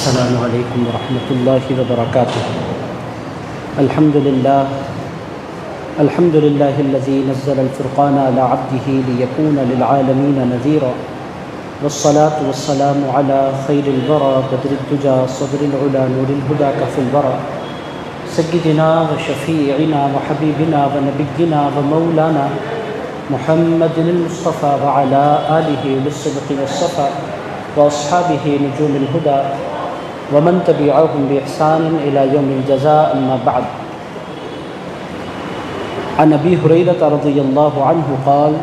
السلام علیکم ورحمۃ اللہ وبرکاتہ۔ الحمد للہ الذی نزل الفرقان علی عبدہ لیکون للعالمین نذیرا، والصلاة والسلام علی خیر الورى بدر الدجى صدر العلا نور الہدى کف الورى، سیدنا وشفیعنا وحبیبنا ونبینا ومولانا محمد المصطفى وعلى آلہ بالصدق والصفا واصحابہ نجوم الہدى ومن تبعهم بإحسان إلى يوم الجزاء، أما بعد۔ عن أبي هريرة رضي الله عنه قال: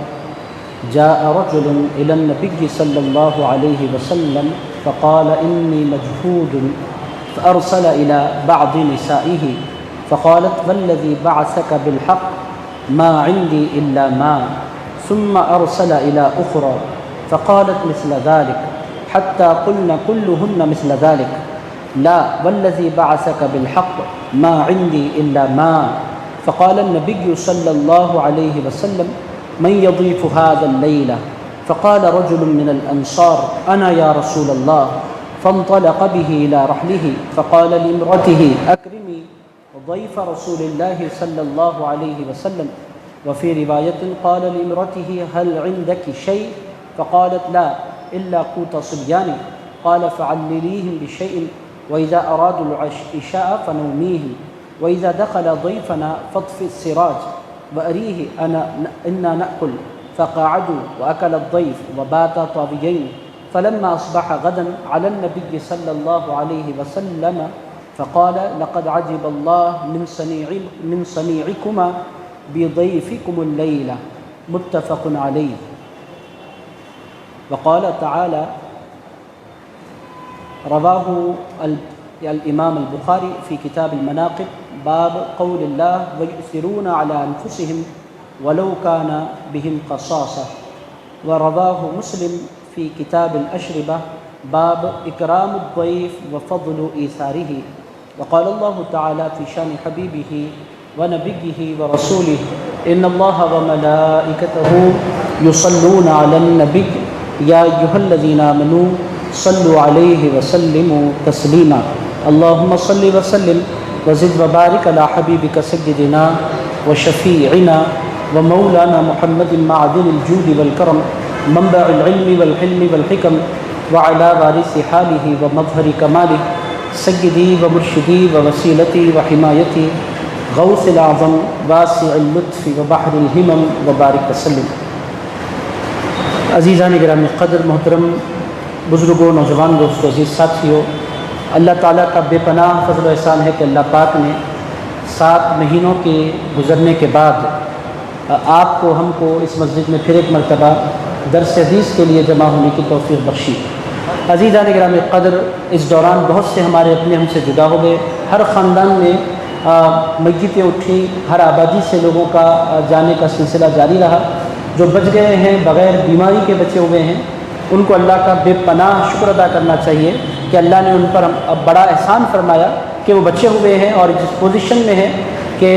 جاء رجل إلى النبي صلى الله عليه وسلم فقال: إني مجهود، فأرسل إلى بعض نسائه فقالت: والذي بعثك بالحق ما عندي إلا ماء، ثم أرسل إلى أخرى فقالت مثل ذلك حتى قلنا كلهن مثل ذلك، لا والذي بعثك بالحق ما عندي إلا ماء، فقال النبي صلى الله عليه وسلم: من يضيف هذا الليلة؟ فقال رجل من الأنصار: أنا يا رسول الله، فانطلق به إلى رحله فقال لامرأته: أكرمي ضيف رسول الله صلى الله عليه وسلم، وفي رواية قال لامرأته: هل عندك شيء؟ فقالت: لا إلا قوت صبياني، قال: فعلليهم بشيء، وإذا أرادوا العشاء فنوميهم، وإذا دخل ضيفنا فاطفئ السراج وأريه إنا نأكل، فقعدوا وأكل الضيف وباتا طاويين، فلما أصبح غدا على النبي صلى الله عليه وسلم فقال: لقد عجب الله من صنيعكما بضيفكم الليلة، متفق عليه۔ وقال تعالى، رواه الإمام البخاري في كتاب المناقب، باب قول الله: ويؤثرون على أنفسهم ولو كان بهم خصاصة، ورواه مسلم في كتاب الأشربة، باب إكرام الضيف وفضل إيثاره، وقال الله تعالى في شان حبيبه ونبيه ورسوله: إن الله وملائكته يصلون على النبي يا أيها الذين آمنوا صلوا عليه وسلموا تسليما، اللهم صل وسلم وزد وبارك على حبيبك سيدنا وشفيعنا ومولانا محمد معدن الجود والكرم، منبع العلم والحلم والحكم، وعلى وارث حاله ومظهر كماله، سيدي ومرشدي ووسيلتي وحمايتي، غوث الأعظم واسع اللطف وبحر الهمم، وبارك وسلم۔ عزیزان گرامی قدر، محترم بزرگوں، نوجوان دوستوں، عزیز ساتھیوں، اللہ تعالیٰ کا بے پناہ فضل و احسان ہے کہ اللہ پاک نے 7 مہینوں کے گزرنے کے بعد آپ کو، ہم کو اس مسجد میں پھر ایک مرتبہ درس حدیث کے لیے جمع ہونے کی توفیق بخشی۔ عزیزان گرامی قدر، اس دوران بہت سے ہمارے اپنے ہم سے جدا ہو گئے، ہر خاندان میں میتیں اٹھی، ہر آبادی سے لوگوں کا جانے کا سلسلہ جاری رہا۔ جو بچ گئے ہیں، بغیر بیماری کے بچے ہوئے ہیں، ان کو اللہ کا بے پناہ شکر ادا کرنا چاہیے کہ اللہ نے ان پر بڑا احسان فرمایا کہ وہ بچے ہوئے ہیں اور جس پوزیشن میں ہیں کہ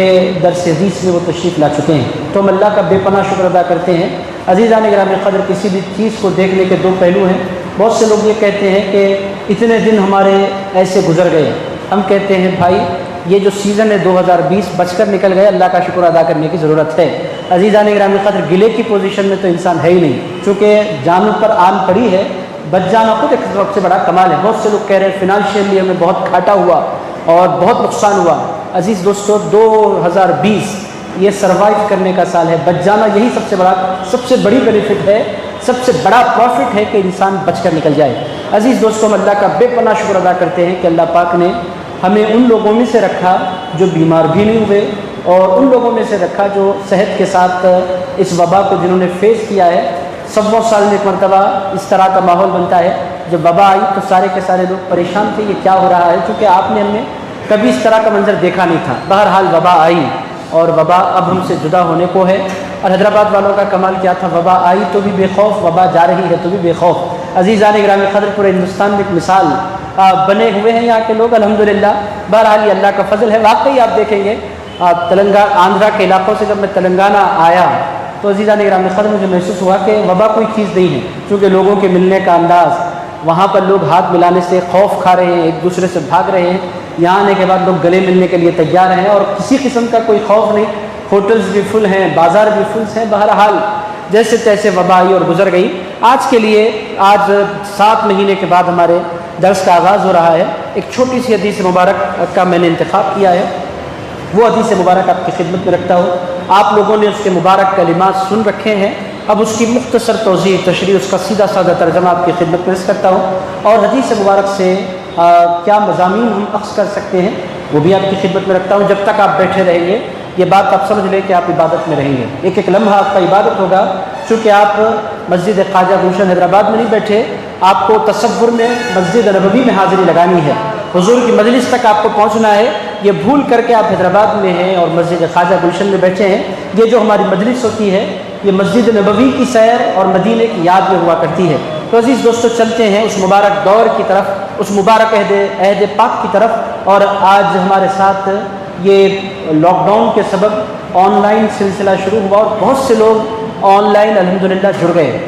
درس حدیث میں وہ تشریف لا چکے ہیں، تو ہم اللہ کا بے پناہ شکر ادا کرتے ہیں۔ عزیزان گرامی قدر، کسی بھی چیز کو دیکھنے کے 2 پہلو ہیں۔ بہت سے لوگ یہ کہتے ہیں کہ اتنے دن ہمارے ایسے گزر گئے، ہم کہتے ہیں بھائی یہ جو سیزن ہے 2020 بچ کر نکل گئے، اللہ کا شکر ادا کرنے کی ضرورت ہے۔ عزیزان گرامی قدر، گلے کی پوزیشن میں تو انسان ہے ہی نہیں، چونکہ جانوں پر آن پڑی ہے، بچ جانا خود ایک سب سے بڑا کمال ہے۔ بہت سے لوگ کہہ رہے ہیں فنانشیلی ہمیں بہت گھاٹا ہوا اور بہت نقصان ہوا۔ عزیز دوستو، 2020 یہ سروائیو کرنے کا سال ہے، بچ جانا یہی سب سے بڑی بینیفٹ ہے، سب سے بڑا پروفٹ ہے کہ انسان بچ کر نکل جائے۔ عزیز دوستو، ہم اللہ کا بے پناہ شکر ادا کرتے ہیں کہ اللہ پاک نے ہمیں ان لوگوں میں سے رکھا جو بیمار بھی نہیں ہوئے، اور ان لوگوں میں سے رکھا جو صحت کے ساتھ اس وبا کو جنہوں نے فیس کیا ہے۔ 100 سال میں ایک مرتبہ اس طرح کا ماحول بنتا ہے، جب وبا آئی تو سارے کے سارے لوگ پریشان تھے، یہ کیا ہو رہا ہے، چونکہ آپ نے ہم نے کبھی اس طرح کا منظر دیکھا نہیں تھا۔ بہرحال وبا آئی، اور وبا اب ہم سے جدا ہونے کو ہے۔ اور حیدرآباد والوں کا کمال کیا تھا، وبا آئی تو بھی بے خوف، وبا جا رہی ہے تو بھی بے خوف۔ عزیزان گرامی قدر، پورے ہندوستان میں ایک مثال بنے ہوئے ہیں یہاں کے لوگ، الحمدللہ۔ بہرحال یہ اللہ کا فضل ہے۔ واقعی آپ دیکھیں گے آندھرا کے علاقوں سے جب میں تلنگانہ آیا تو عزیزان گرامی قدر مجھے محسوس ہوا کہ وبا کوئی چیز نہیں ہے، چونکہ لوگوں کے ملنے کا انداز، وہاں پر لوگ ہاتھ ملانے سے خوف کھا رہے ہیں، ایک دوسرے سے بھاگ رہے ہیں، یہاں آنے کے بعد لوگ گلے ملنے کے لیے تیار ہیں اور کسی قسم کا کوئی خوف نہیں، ہوٹلز بھی فل ہیں، بازار بھی فل ہیں، بہرحال جیسے تیسے وبا آئی اور گزر گئی۔ آج کے لیے آج 7 مہینے کے بعد ہمارے درس کا آغاز ہو رہا ہے۔ ایک چھوٹی سی حدیث مبارک کا میں نے انتخاب کیا ہے، وہ حدیث مبارک آپ کی خدمت میں رکھتا ہوں۔ آپ لوگوں نے اس کے مبارک کلمات سن رکھے ہیں، اب اس کی مختصر توضیح تشریح، اس کا سیدھا سادہ ترجمہ آپ کی خدمت میں کرتا ہوں، اور حدیث مبارک سے کیا مضامین ہم اخذ کر سکتے ہیں وہ بھی آپ کی خدمت میں رکھتا ہوں۔ جب تک آپ بیٹھے رہیں گے یہ بات آپ سمجھ لیں کہ آپ عبادت میں رہیں گے، ایک ایک لمحہ آپ کا عبادت ہوگا، چونکہ آپ مسجد خواجہ گلشن حیدرآباد میں نہیں بیٹھے، آپ کو تصور میں مسجد نبوی میں حاضری لگانی ہے، حضور کی مجلس تک آپ کو پہنچنا ہے۔ یہ بھول کر کے آپ حیدرآباد میں ہیں اور مسجد خواجہ گلشن میں بیٹھے ہیں، یہ جو ہماری مجلس ہوتی ہے یہ مسجد نبوی کی سیر اور مدینے کی یاد میں ہوا کرتی ہے۔ تو عزیز دوستو چلتے ہیں اس مبارک دور کی طرف، اس مبارک عہد پاک کی طرف۔ اور آج ہمارے ساتھ یہ لاک ڈاؤن کے سبب آن لائن سلسلہ شروع ہوا اور بہت سے لوگ آن لائن الحمدللہ جڑ گئے۔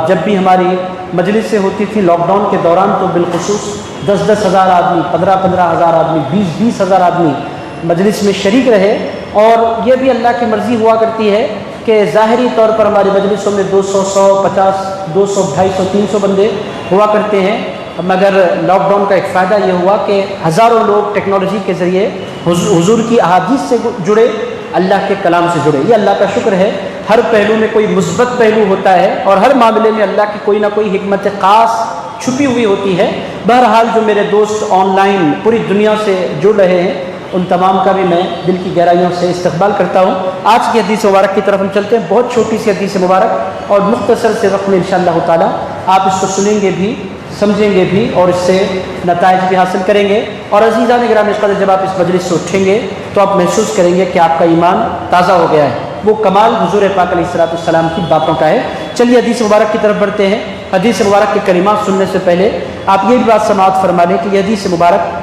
جب بھی ہماری مجلسیں ہوتی تھی لاک ڈاؤن کے دوران تو بالخصوص 10-10 ہزار آدمی، 15-15 ہزار آدمی، 20-20 ہزار آدمی مجلس میں شریک رہے، اور یہ بھی اللہ کی مرضی ہوا کرتی ہے کہ ظاہری طور پر ہماری مجلسوں میں 200، 150، 200، 250، 300 بندے ہوا کرتے ہیں، مگر لاک ڈاؤن کا ایک فائدہ یہ ہوا کہ ہزاروں لوگ ٹیکنالوجی کے ذریعے حضور کی احادیث سے جڑے، اللہ کے کلام سے جڑے۔ یہ اللہ کا شکر ہے، ہر پہلو میں کوئی مثبت پہلو ہوتا ہے اور ہر معاملے میں اللہ کی کوئی نہ کوئی حکمت خاص چھپی ہوئی ہوتی ہے۔ بہرحال جو میرے دوست آن لائن پوری دنیا سے جڑ رہے ہیں ان تمام کا بھی میں دل کی گہرائیوں سے استقبال کرتا ہوں۔ آج کی حدیث مبارک کی طرف ہم چلتے ہیں، بہت چھوٹی سی حدیث مبارک اور مختصر سے وقت میں انشاءاللہ تعالی آپ اس کو سنیں گے بھی، سمجھیں گے بھی اور اس سے نتائج بھی حاصل کریں گے۔ اور عزیزان گرامی قدر جب آپ اس مجلس سے اٹھیں گے تو آپ محسوس کریں گے کہ آپ کا ایمان تازہ ہو گیا ہے، وہ کمال حضور پاک علیہ الصلوۃ والسلام کی باتوں کا ہے۔ چلیے حدیث مبارک کی طرف بڑھتے ہیں۔ حدیث مبارک کے کلمات سننے سے پہلے آپ یہ بھی بات سماعت فرما لیں کہ یہ حدیث مبارک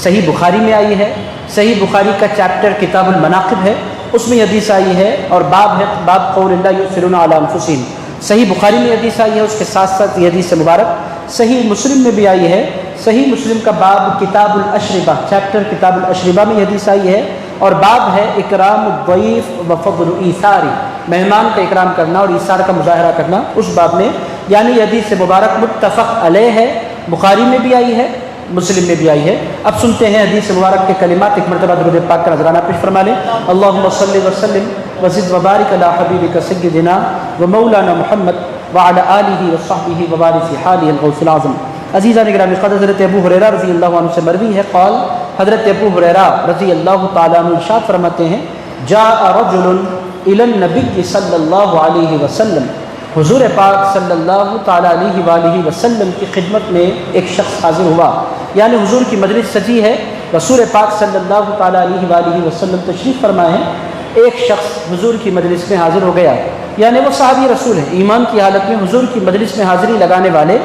صحیح بخاری میں آئی ہے۔ صحیح بخاری کا چیپٹر کتاب المناقب ہے، اس میں یہ حدیث آئی ہے اور باب ہے باب قول اللہ یؤثرون علی انفسہم۔ صحیح بخاری میں یہ حدیث آئی ہے، اس کے ساتھ ساتھ یہ حدیث مبارک صحیح مسلم میں بھی آئی ہے۔ صحیح مسلم کا باب کتاب الاشربہ، چیپٹر کتاب الاشربہ میں یہ حدیث آئی ہے، اور باب ہے اکرام الضیف و فضل ایثار، مہمان کا اکرام کرنا اور ایثار کا مظاہرہ کرنا، اس باب میں۔ یعنی یہ حدیث مبارک متفق علیہ ہے، بخاری میں بھی آئی ہے، مسلم میں بھی آئی ہے۔ اب سنتے ہیں حدیث مبارک کے کلمات، ایک مرتبہ درود پاک کا نذرانہ پیش فرما لیں۔ اللہم صلی وسلم وزد وبارک علی حبیبک سیدنا و مولانا محمد وعلی آلہ وصحبہ وبارک حالہ الغوث العظم۔ عزیزان گرامی قدر حضرت ابو ہریرہ رضی اللہ عنہ سے مروی ہے، قال حضرت ابو ہریرہ رضی اللہ تعالیٰ عنہ ارشاد فرماتے ہیں، جاء رجل الی النبی صلی اللہ علیہ وسلم، حضور پاک صلی اللہ تعالیٰ علیہ وآلہ وسلم کی خدمت میں ایک شخص حاضر ہوا، یعنی حضور کی مجلس سجی ہے، رسول پاک صلی اللہ تعالیٰ علیہ وآلہ وسلم تشریف فرما ہے، ایک شخص حضور کی مجلس میں حاضر ہو گیا، یعنی وہ صحابی رسول ہے، ایمان کی حالت میں حضور کی مجلس میں حاضری لگانے والے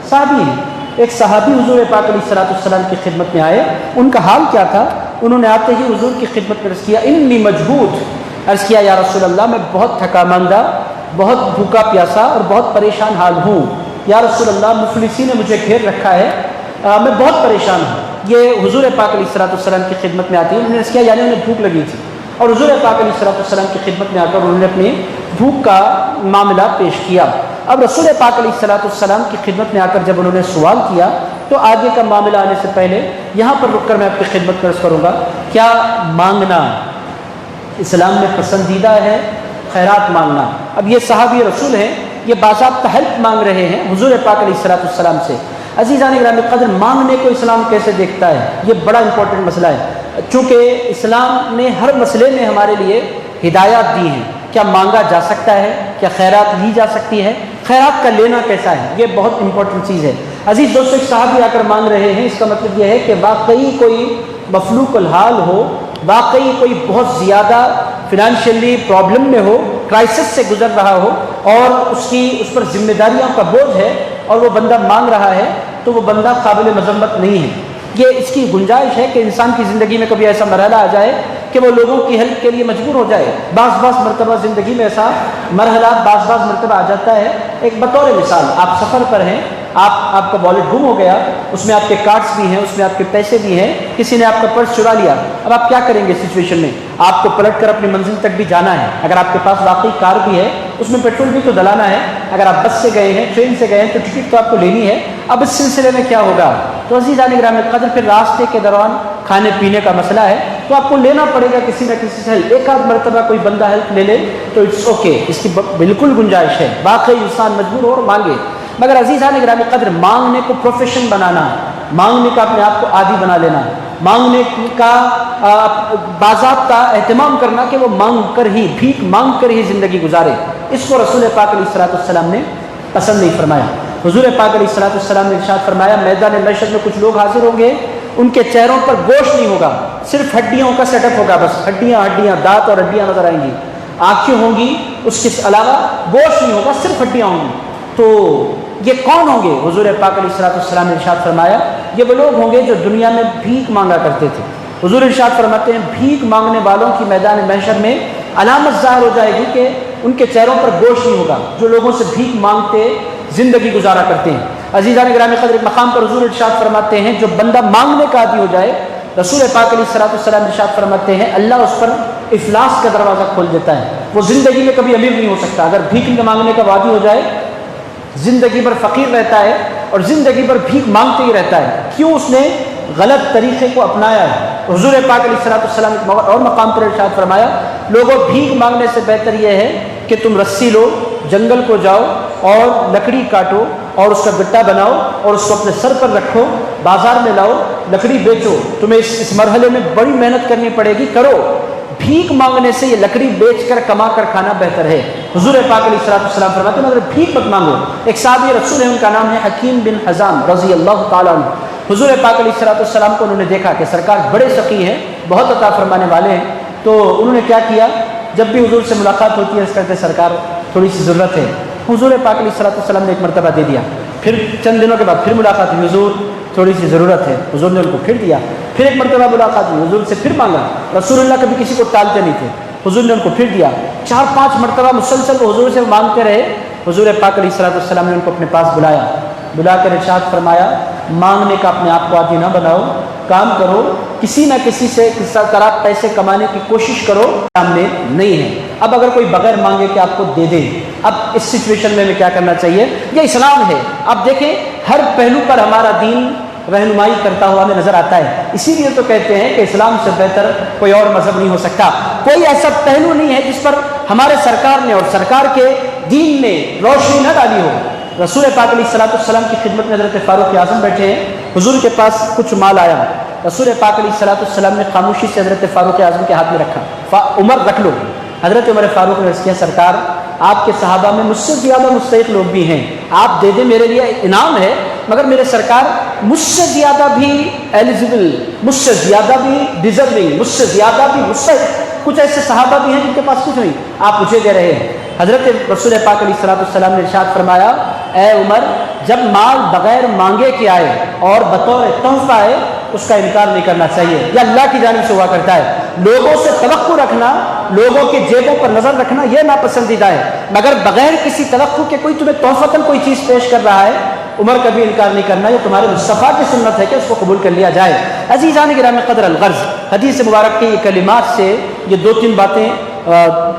صحابی ہیں۔ ایک صحابی حضور پاک علیہ الصلوۃ والسلام کی خدمت میں آئے، ان کا حال کیا تھا؟ انہوں نے آتے ہی حضور کی خدمت میں عرض کیا، انی مجہود، عرض کیا یا رسول اللہ میں بہت تھکا ماندہ، بہت بھوکا پیاسا اور بہت پریشان حال ہوں، یا رسول اللہ مفلسی نے مجھے گھیر رکھا ہے، میں بہت پریشان ہوں۔ یہ حضور پاک علیہ الصلوۃ والسلام کی خدمت میں آتی ہے، انہوں نے عرض کیا یعنی انہیں بھوک لگی تھی، اور حضور پاک علیہ الصلوۃ والسلام کی خدمت میں آ کر انہوں نے اپنی بھوک کا معاملہ پیش کیا۔ اب رسول پاک علیہ الصلوۃ والسلام کی خدمت میں آ کر جب انہوں نے سوال کیا تو آگے کا معاملہ آنے سے پہلے یہاں پر رک کر میں آپ کی خدمت میں عرض کروں گا، کیا مانگنا اسلام میں پسندیدہ ہے؟ خیرات مانگنا۔ اب یہ صحابی رسول ہیں، یہ باضابطہ ہیلپ مانگ رہے ہیں حضور پاک علیہ الصلوۃ والسلام سے۔ عزیزان گرامی قدر، مانگنے کو اسلام کیسے دیکھتا ہے؟ یہ بڑا امپورٹنٹ مسئلہ ہے، چونکہ اسلام نے ہر مسئلے میں ہمارے لیے ہدایات دی ہیں۔ کیا مانگا جا سکتا ہے؟ کیا خیرات لی جا سکتی ہے؟ خیرات کا لینا کیسا ہے؟ یہ بہت امپورٹنٹ چیز ہے۔ عزیز دوستو، ایک صحابی آ کر مانگ رہے ہیں، اس کا مطلب یہ ہے کہ واقعی کوئی مفلوق الحال ہو، واقعی کوئی بہت زیادہ فنانشلی پرابلم میں ہو، کرائسس سے گزر رہا ہو اور اس پر ذمہ داریوں کا بوجھ ہے اور وہ بندہ مانگ رہا ہے، تو وہ بندہ قابل مذمت نہیں ہے۔ یہ اس کی گنجائش ہے کہ انسان کی زندگی میں کبھی ایسا مرحلہ آ جائے کہ وہ لوگوں کی ہیلپ کے لیے مجبور ہو جائے۔ بعض مرتبہ زندگی میں ایسا مرحلہ بعض مرتبہ آ جاتا ہے۔ ایک بطور مثال، آپ سفر پر ہیں، آپ کا والٹ گم ہو گیا، اس میں آپ کے کارڈز بھی ہیں، اس میں آپ کے پیسے بھی ہیں، کسی نے آپ کا پرس چرا لیا، اب آپ کیا کریں گے اس سچویشن میں؟ آپ کو پلٹ کر اپنی منزل تک بھی جانا ہے، اگر آپ کے پاس واقعی کار بھی ہے اس میں پیٹرول بھی تو ڈلانا ہے، اگر آپ بس سے گئے ہیں، ٹرین سے گئے ہیں تو ٹکٹ تو آپ کو لینی ہے۔ اب اس سلسلے میں کیا ہوگا؟ تو عزیزان گرامی قدر پھر راستے کے دوران کھانے پینے کا مسئلہ ہے تو آپ کو لینا پڑے گا کسی نہ کسی سے ہیلپ، ایک آدھ مرتبہ کوئی بندہ ہیلپ لے لے تو اٹس اوکے، اس کی بالکل گنجائش ہے، واقعی انسان مجبور ہو اور مانگے۔ مگر عزیزان گرامی قدر مانگنے کو پروفیشن بنانا، مانگنے کا اپنے آپ کو عادی بنا لینا، مانگنے کا باضابطہ اہتمام کرنا کہ وہ مانگ کر ہی، بھیک مانگ کر ہی زندگی گزارے، اس کو رسول پاک علیہ الصلوۃ والسلام نے پسند نہیں فرمایا۔ حضور پاک علیہ الصلوۃ والسلام نے ارشاد فرمایا میدان محشر میں کچھ لوگ حاضر ہوں گے، ان کے چہروں پر گوشت نہیں ہوگا، صرف ہڈیوں کا سیٹ اپ ہوگا، بس ہڈیاں دانت اور ہڈیاں نظر آئیں گی، آنکھیں ہوں گی، اس کے علاوہ گوشت نہیں ہوگا، صرف ہڈیاں ہوں گی۔ تو یہ کون ہوں گے؟ حضور پاک علیہ الصلوۃ والسلام نے ارشاد فرمایا یہ وہ لوگ ہوں گے جو دنیا میں بھیک مانگا کرتے تھے۔ حضور ارشاد فرماتے ہیں بھیک مانگنے والوں کی میدان محشر میں علامت ظاہر ہو جائے گی کہ ان کے چہروں پر گوشت نہیں ہوگا، جو لوگوں سے بھیک مانگتے زندگی گزارا کرتے ہیں۔ عزیزان گرامی قدر، ایک مقام پر حضور ارشاد فرماتے ہیں جو بندہ مانگنے کا عادی ہو جائے، رسول پاک علیہ الصلوۃ والسلام ارشاد فرماتے ہیں اللہ اس پر افلاس کا دروازہ کھول دیتا ہے، وہ زندگی میں کبھی امیر نہیں ہو سکتا۔ اگر بھیک مانگنے کا عادی ہو جائے زندگی بھر فقیر رہتا ہے اور زندگی بھر بھیک مانگتے ہی رہتا ہے، کیوں؟ اس نے غلط طریقے کو اپنایا ہے۔ حضور پاک علیہ الصلوۃ والسلام اور مقام پر ارشاد فرمایا لوگوں بھیک مانگنے سے بہتر یہ ہے کہ تم رسی لو، جنگل کو جاؤ اور لکڑی کاٹو اور اس کا گٹا بناؤ اور اس کو اپنے سر پر رکھو، بازار میں لاؤ، لکڑی بیچو، تمہیں اس مرحلے میں بڑی محنت کرنی پڑے گی، کرو۔ بھیک مانگنے سے یہ لکڑی بیچ کر کما کر کھانا بہتر ہے۔ حضور پاک علیہ الصلوۃ والسلام فرماتے ہیں مگر بھیک مت مانگو۔ ایک صحابی رسول ہے، ان کا نام ہے حکیم بن حزام رضی اللہ تعالیٰ عنہ۔ حضور پاک علیہ الصلوۃ والسلام کو انہوں نے دیکھا کہ سرکار بڑے سخی ہیں، بہت عطا فرمانے والے ہیں، تو انہوں نے کیا کیا، جب بھی حضور سے ملاقات ہوتی ہے اس کرتے سرکار تھوڑی سی ضرورت ہے، حضور پاک علیہ الصلوۃ والسلام نے ایک مرتبہ دے دیا، پھر چند دنوں کے بعد پھر ملاقات ہوئی، حضور تھوڑی سی ضرورت ہے، حضور نے ان کو پھر دیا، پھر ایک مرتبہ ملاقات ہوئی، حضور سے پھر مانگا، رسول اللہ کبھی کسی کو ٹالتے نہیں تھے، حضور نے ان کو پھر دیا، 4-5 مرتبہ مسلسل وہ حضور سے مانگتے رہے۔ حضور پاک علیہ الصلوۃ والسلام نے ان کو اپنے پاس بلا کر ارشاد فرمایا مانگنے کا اپنے آپ کو عادی نہ بناؤ، کام کرو، کسی نہ کسی سے کس طرح پیسے کمانے کی کوشش کرو، سامنے نہیں ہے۔ اب اگر کوئی بغیر مانگے کہ آپ کو دے دے، اب اس سچویشن میں کیا کرنا چاہیے؟ یہ اسلام ہے۔ اب دیکھیں ہر پہلو پر ہمارا دین رہنمائی کرتا ہوا ہمیں نظر آتا ہے، اسی لیے تو کہتے ہیں کہ اسلام سے بہتر کوئی اور مذہب نہیں ہو سکتا۔ کوئی ایسا پہلو نہیں ہے جس پر ہمارے سرکار نے اور سرکار کے دین نے روشنی نہ ڈالی ہو۔ رسول پاک علیہ الصلوۃ والسلام کی خدمت میں حضرت فاروق اعظم بیٹھے ہیں، حضور کے پاس کچھ مال آیا، رسول پاک علیہ الصلوۃ والسلام نے خاموشی سے حضرت فاروق اعظم کے ہاتھ میں رکھا، عمر رکھ لو۔ حضرت عمر فاروق نے عرض کیا سرکار آپ کے صحابہ میں مجھ سے زیادہ مستحق لوگ بھی ہیں، آپ دے دیں، میرے لیے انعام ہے، مگر میرے سرکار مجھ سے زیادہ بھی ایلیجبل، مجھ سے زیادہ بھی ڈیزرونگ، مجھ سے زیادہ بھی مستحق کچھ ایسے صحابہ بھی ہیں جن کے پاس کچھ نہیں، آپ مجھے دے رہے ہیں۔ حضرت رسول پاک علیہ الصلوۃ والسلام نے ارشاد فرمایا اے عمر جب مال بغیر مانگے کے آئے اور بطور تحفہ آئے اس کا انکار نہیں کرنا چاہیے، یہ اللہ کی جانب سے ہوا کرتا ہے۔ لوگوں سے توقع رکھنا، لوگوں کی جیبوں پر نظر رکھنا یہ ناپسندیدہ ہے، مگر بغیر کسی توقع کے کوئی تمہیں تحفتاً کوئی چیز پیش کر رہا ہے، عمر کبھی انکار نہیں کرنا، یہ تمہارے مصطفیٰ کی سنت ہے کہ اس کو قبول کر لیا جائے۔ عزیزان گرامی قدر، الغرض حدیث مبارک کے یہ کلمات سے یہ 2-3 باتیں،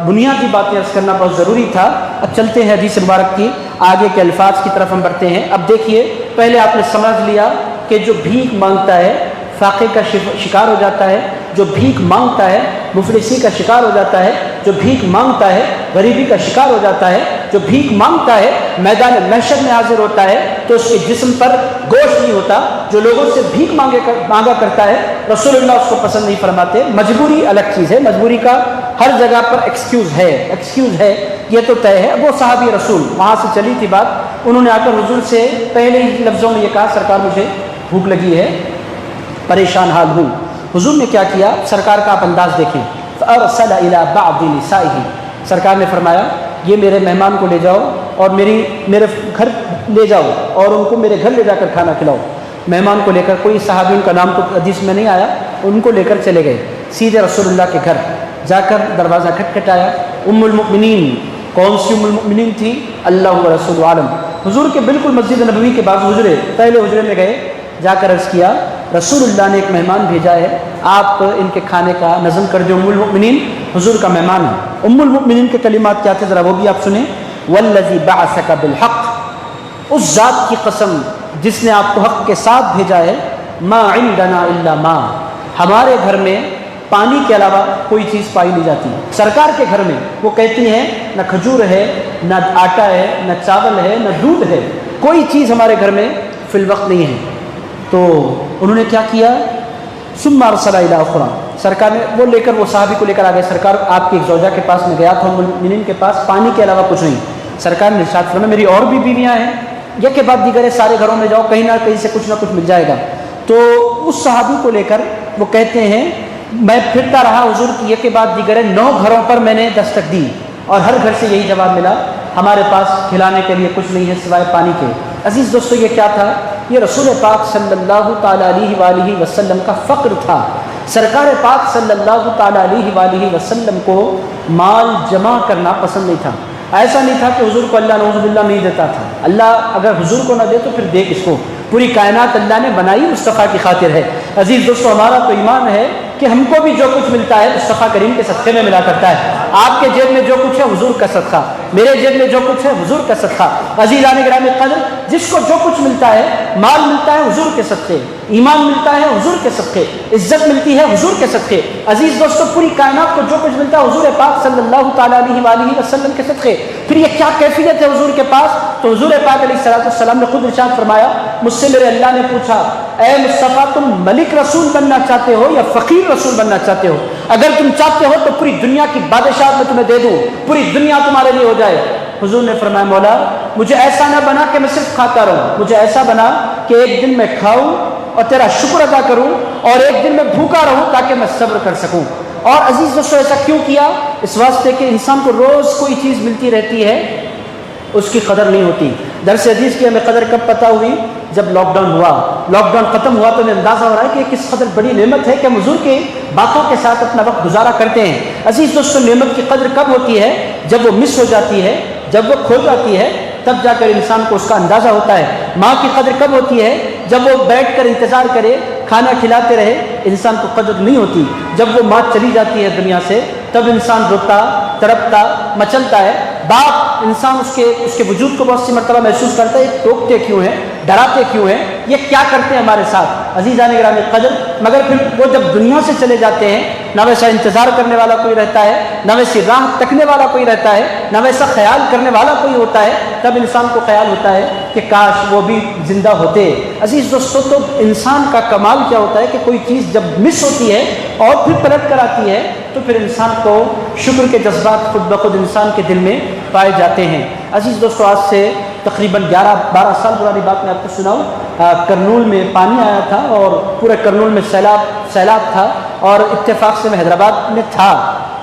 بنیادی باتیں عرض کرنا بہت ضروری تھا۔ اب چلتے ہیں حدیث مبارک کی آگے کے الفاظ کی طرف ہم بڑھتے ہیں۔ اب دیکھیے پہلے آپ نے سمجھ لیا کہ جو بھیک مانگتا ہے فاقے کا شکار ہو جاتا ہے، جو بھیک مانگتا ہے مفلسی کا شکار ہو جاتا ہے، جو بھیک مانگتا ہے غریبی کا شکار ہو جاتا ہے، جو بھیک مانگتا ہے میدان محشر میں حاضر ہوتا ہے تو اس کے جسم پر گوشت نہیں ہوتا۔ جو لوگوں سے بھیک مانگا کرتا ہے رسول اللہ اس کو پسند نہیں فرماتے۔ مجبوری الگ چیز ہے، مجبوری کا ہر جگہ پر ایکسکیوز ہے، یہ تو طے ہے۔ وہ صحابی رسول وہاں سے چلی تھی بات، انہوں نے آ کر حضور سے پہلے ہی لفظوں میں یہ کہا سرکار مجھے بھوک لگی ہے، پریشان حال ہوں۔ حضور نے کیا کیا؟ سرکار کا آپ انداز دیکھیں، فَأَرْسَلَ إِلَىٰ بَعْضِ نِسَائِهِ، سرکار نے فرمایا یہ میرے مہمان کو لے جاؤ اور میرے گھر لے جاؤ اور ان کو میرے گھر لے جا کر کھانا کھلاؤ۔ مہمان کو لے کر، کوئی صحابی ان کا نام تو حدیث میں نہیں آیا، ان کو لے کر چلے گئے سیدھے رسول اللہ کے گھر، جا کر دروازہ کھٹکھٹایا۔ ام المؤمنین، کون سی ام المؤمنین تھی؟ اللہ و رسول عالم، حضور کے بالکل مسجد نبوی کے بعد حجرے، پہلے حجرے میں گئے، جا کر عرض کیا رسول اللہ نے ایک مہمان بھیجا ہے، آپ ان کے کھانے کا نظم کر دیں، ام المؤمنین حضور کا مہمان ہے۔ ام المؤمنین کے کلمات کیا تھے ذرا وہ بھی آپ سنیں، والذی بعثک بالحق، اس ذات کی قسم جس نے آپ کو حق کے ساتھ بھیجا ہے، ما عندنا الا ما، ہمارے گھر میں پانی کے علاوہ کوئی چیز پائی نہیں جاتی۔ سرکار کے گھر میں وہ کہتی ہیں نہ کھجور ہے، نہ آٹا ہے، نہ چاول ہے، نہ دودھ ہے، کوئی چیز ہمارے گھر میں فی الوقت نہیں ہے۔ تو انہوں نے کیا کیا، ثم ارسل الی اخرى، سرکار نے وہ لے کر وہ صحابی کو لے کر آ گئے، سرکار آپ کی ایک زوجہ کے پاس میں گیا تھا، ام المؤمنین کے پاس، پانی کے علاوہ کچھ نہیں۔ سرکار نے ارشاد فرمایا میری اور بھی بیویاں ہیں، یہ کے بعد دیگر سارے گھروں میں جاؤ، کہیں نہ کہیں سے کچھ نہ کچھ مل جائے گا۔ تو اس صحابی کو لے کر وہ کہتے ہیں میں پھرتا رہا حضور کی یہ کے بعد دیگر 9 گھروں پر میں نے دستک دی، اور ہر گھر سے یہی جواب ملا ہمارے پاس کھلانے کے لیے کچھ نہیں ہے سوائے پانی کے۔ عزیز دوستو، یہ کیا تھا؟ یہ رسول پاک صلی اللہ تعالیٰ علیہ وآلہ وسلم کا فقر تھا۔ سرکار پاک صلی اللہ تعالیٰ علیہ وآلہ وسلم کو مال جمع کرنا پسند نہیں تھا۔ ایسا نہیں تھا کہ حضور کو اللہ نعوذ باللہ نہیں دیتا تھا، اللہ اگر حضور کو نہ دے تو پھر دیکھ اس کو، پوری کائنات اللہ نے بنائی مصطفیٰ کی خاطر ہے۔ عزیز دوستو، ہمارا تو ایمان ہے کہ ہم کو بھی جو کچھ ملتا ہے مصطفیٰ کریم کے صدقے میں ملا کرتا ہے۔ آپ کے جیب میں جو کچھ ہے حضور کا صدقہ، میرے جیب میں جو کچھ ہے حضور کا صدقہ۔ عزیزان گرامی قدر، جس کو جو کچھ ملتا ہے، مال ملتا ہے حضور کے صدقے، ایمان ملتا ہے حضور کے صدقے، عزت ملتی ہے حضور کے صدقے۔ عزیز دوستو، پوری کائنات کو جو کچھ ملتا ہے حضور پاک صلی اللہ تعالیٰ علیہ وآلہ وسلم کے صدقے۔ پھر یہ کیا کیفیت ہے حضور کے پاس؟ تو حضور پاک علیہ السلام نے خود ارشاد فرمایا، مجھ سے میرے اللہ نے پوچھا اے مصطفیٰ تم ملک رسول بننا چاہتے ہو یا فقیر رسول بننا چاہتے ہو؟ اگر تم چاہتے ہو تو پوری دنیا کی بادشاہت میں تمہیں دے دوں، پوری دنیا تمہارے لیے ہو جائے۔ حضور نے فرمایا مولا مجھے ایسا نہ بنا کہ میں صرف کھاتا رہوں، مجھے ایسا بنا کہ ایک دن میں کھاؤں اور تیرا شکر ادا کروں، اور ایک دن میں بھوکا رہوں تاکہ میں صبر کر سکوں۔ اور عزیز دوستو، ایسا کیوں کیا؟ اس واسطے کہ انسان کو روز کوئی چیز ملتی رہتی ہے، اس کی قدر نہیں ہوتی۔ درس حدیث کی ہمیں قدر کب پتہ ہوئی؟ جب لاک ڈاؤن ہوا، لاک ڈاؤن ختم ہوا تو ہمیں اندازہ ہو رہا ہے کہ کس قدر بڑی نعمت ہے کہ ہم حضور کے باتوں کے ساتھ اپنا وقت گزارا کرتے ہیں۔ عزیز دوستو، نعمت کی قدر کب ہوتی ہے؟ جب وہ مس ہو جاتی ہے، جب وہ کھو جاتی ہے، تب جا کر انسان کو اس کا اندازہ ہوتا ہے۔ ماں کی قدر کب ہوتی ہے؟ جب وہ بیٹھ کر انتظار کرے، کھانا کھلاتے رہے، انسان کو قدر نہیں ہوتی۔ جب وہ ماں چلی جاتی ہے دنیا سے، تب انسان روتا، تڑپتا، مچلتا ہے۔ باپ انسان اس کے وجود کو بہت سی مرتبہ محسوس کرتا ہے، یہ ٹوکتے کیوں ہیں، ڈراتے کیوں ہیں، یہ کیا کرتے ہیں ہمارے ساتھ؟ عزیزان گرامی قدر، مگر پھر وہ جب دنیا سے چلے جاتے ہیں، نہ ویسا انتظار کرنے والا کوئی رہتا ہے، نہ ویسی راہ تکنے والا کوئی رہتا ہے، نہ ویسا خیال کرنے والا کوئی ہوتا ہے، تب انسان کو خیال ہوتا ہے کہ کاش وہ بھی زندہ ہوتے۔ عزیز دوستو، تو انسان کا کمال کیا ہوتا ہے کہ کوئی چیز جب مس ہوتی ہے اور پھر پلٹ کر آتی ہے تو پھر انسان کو شکر کے جذبات خود بخود انسان کے دل میں پائے جاتے ہیں۔ عزیز دوستو، آج سے تقریباً 11-12 سال پرانی بات میں آپ کو سناؤں، کرنول میں پانی آیا تھا اور پورے کرنول میں سیلاب تھا، اور اتفاق سے میں حیدرآباد میں تھا۔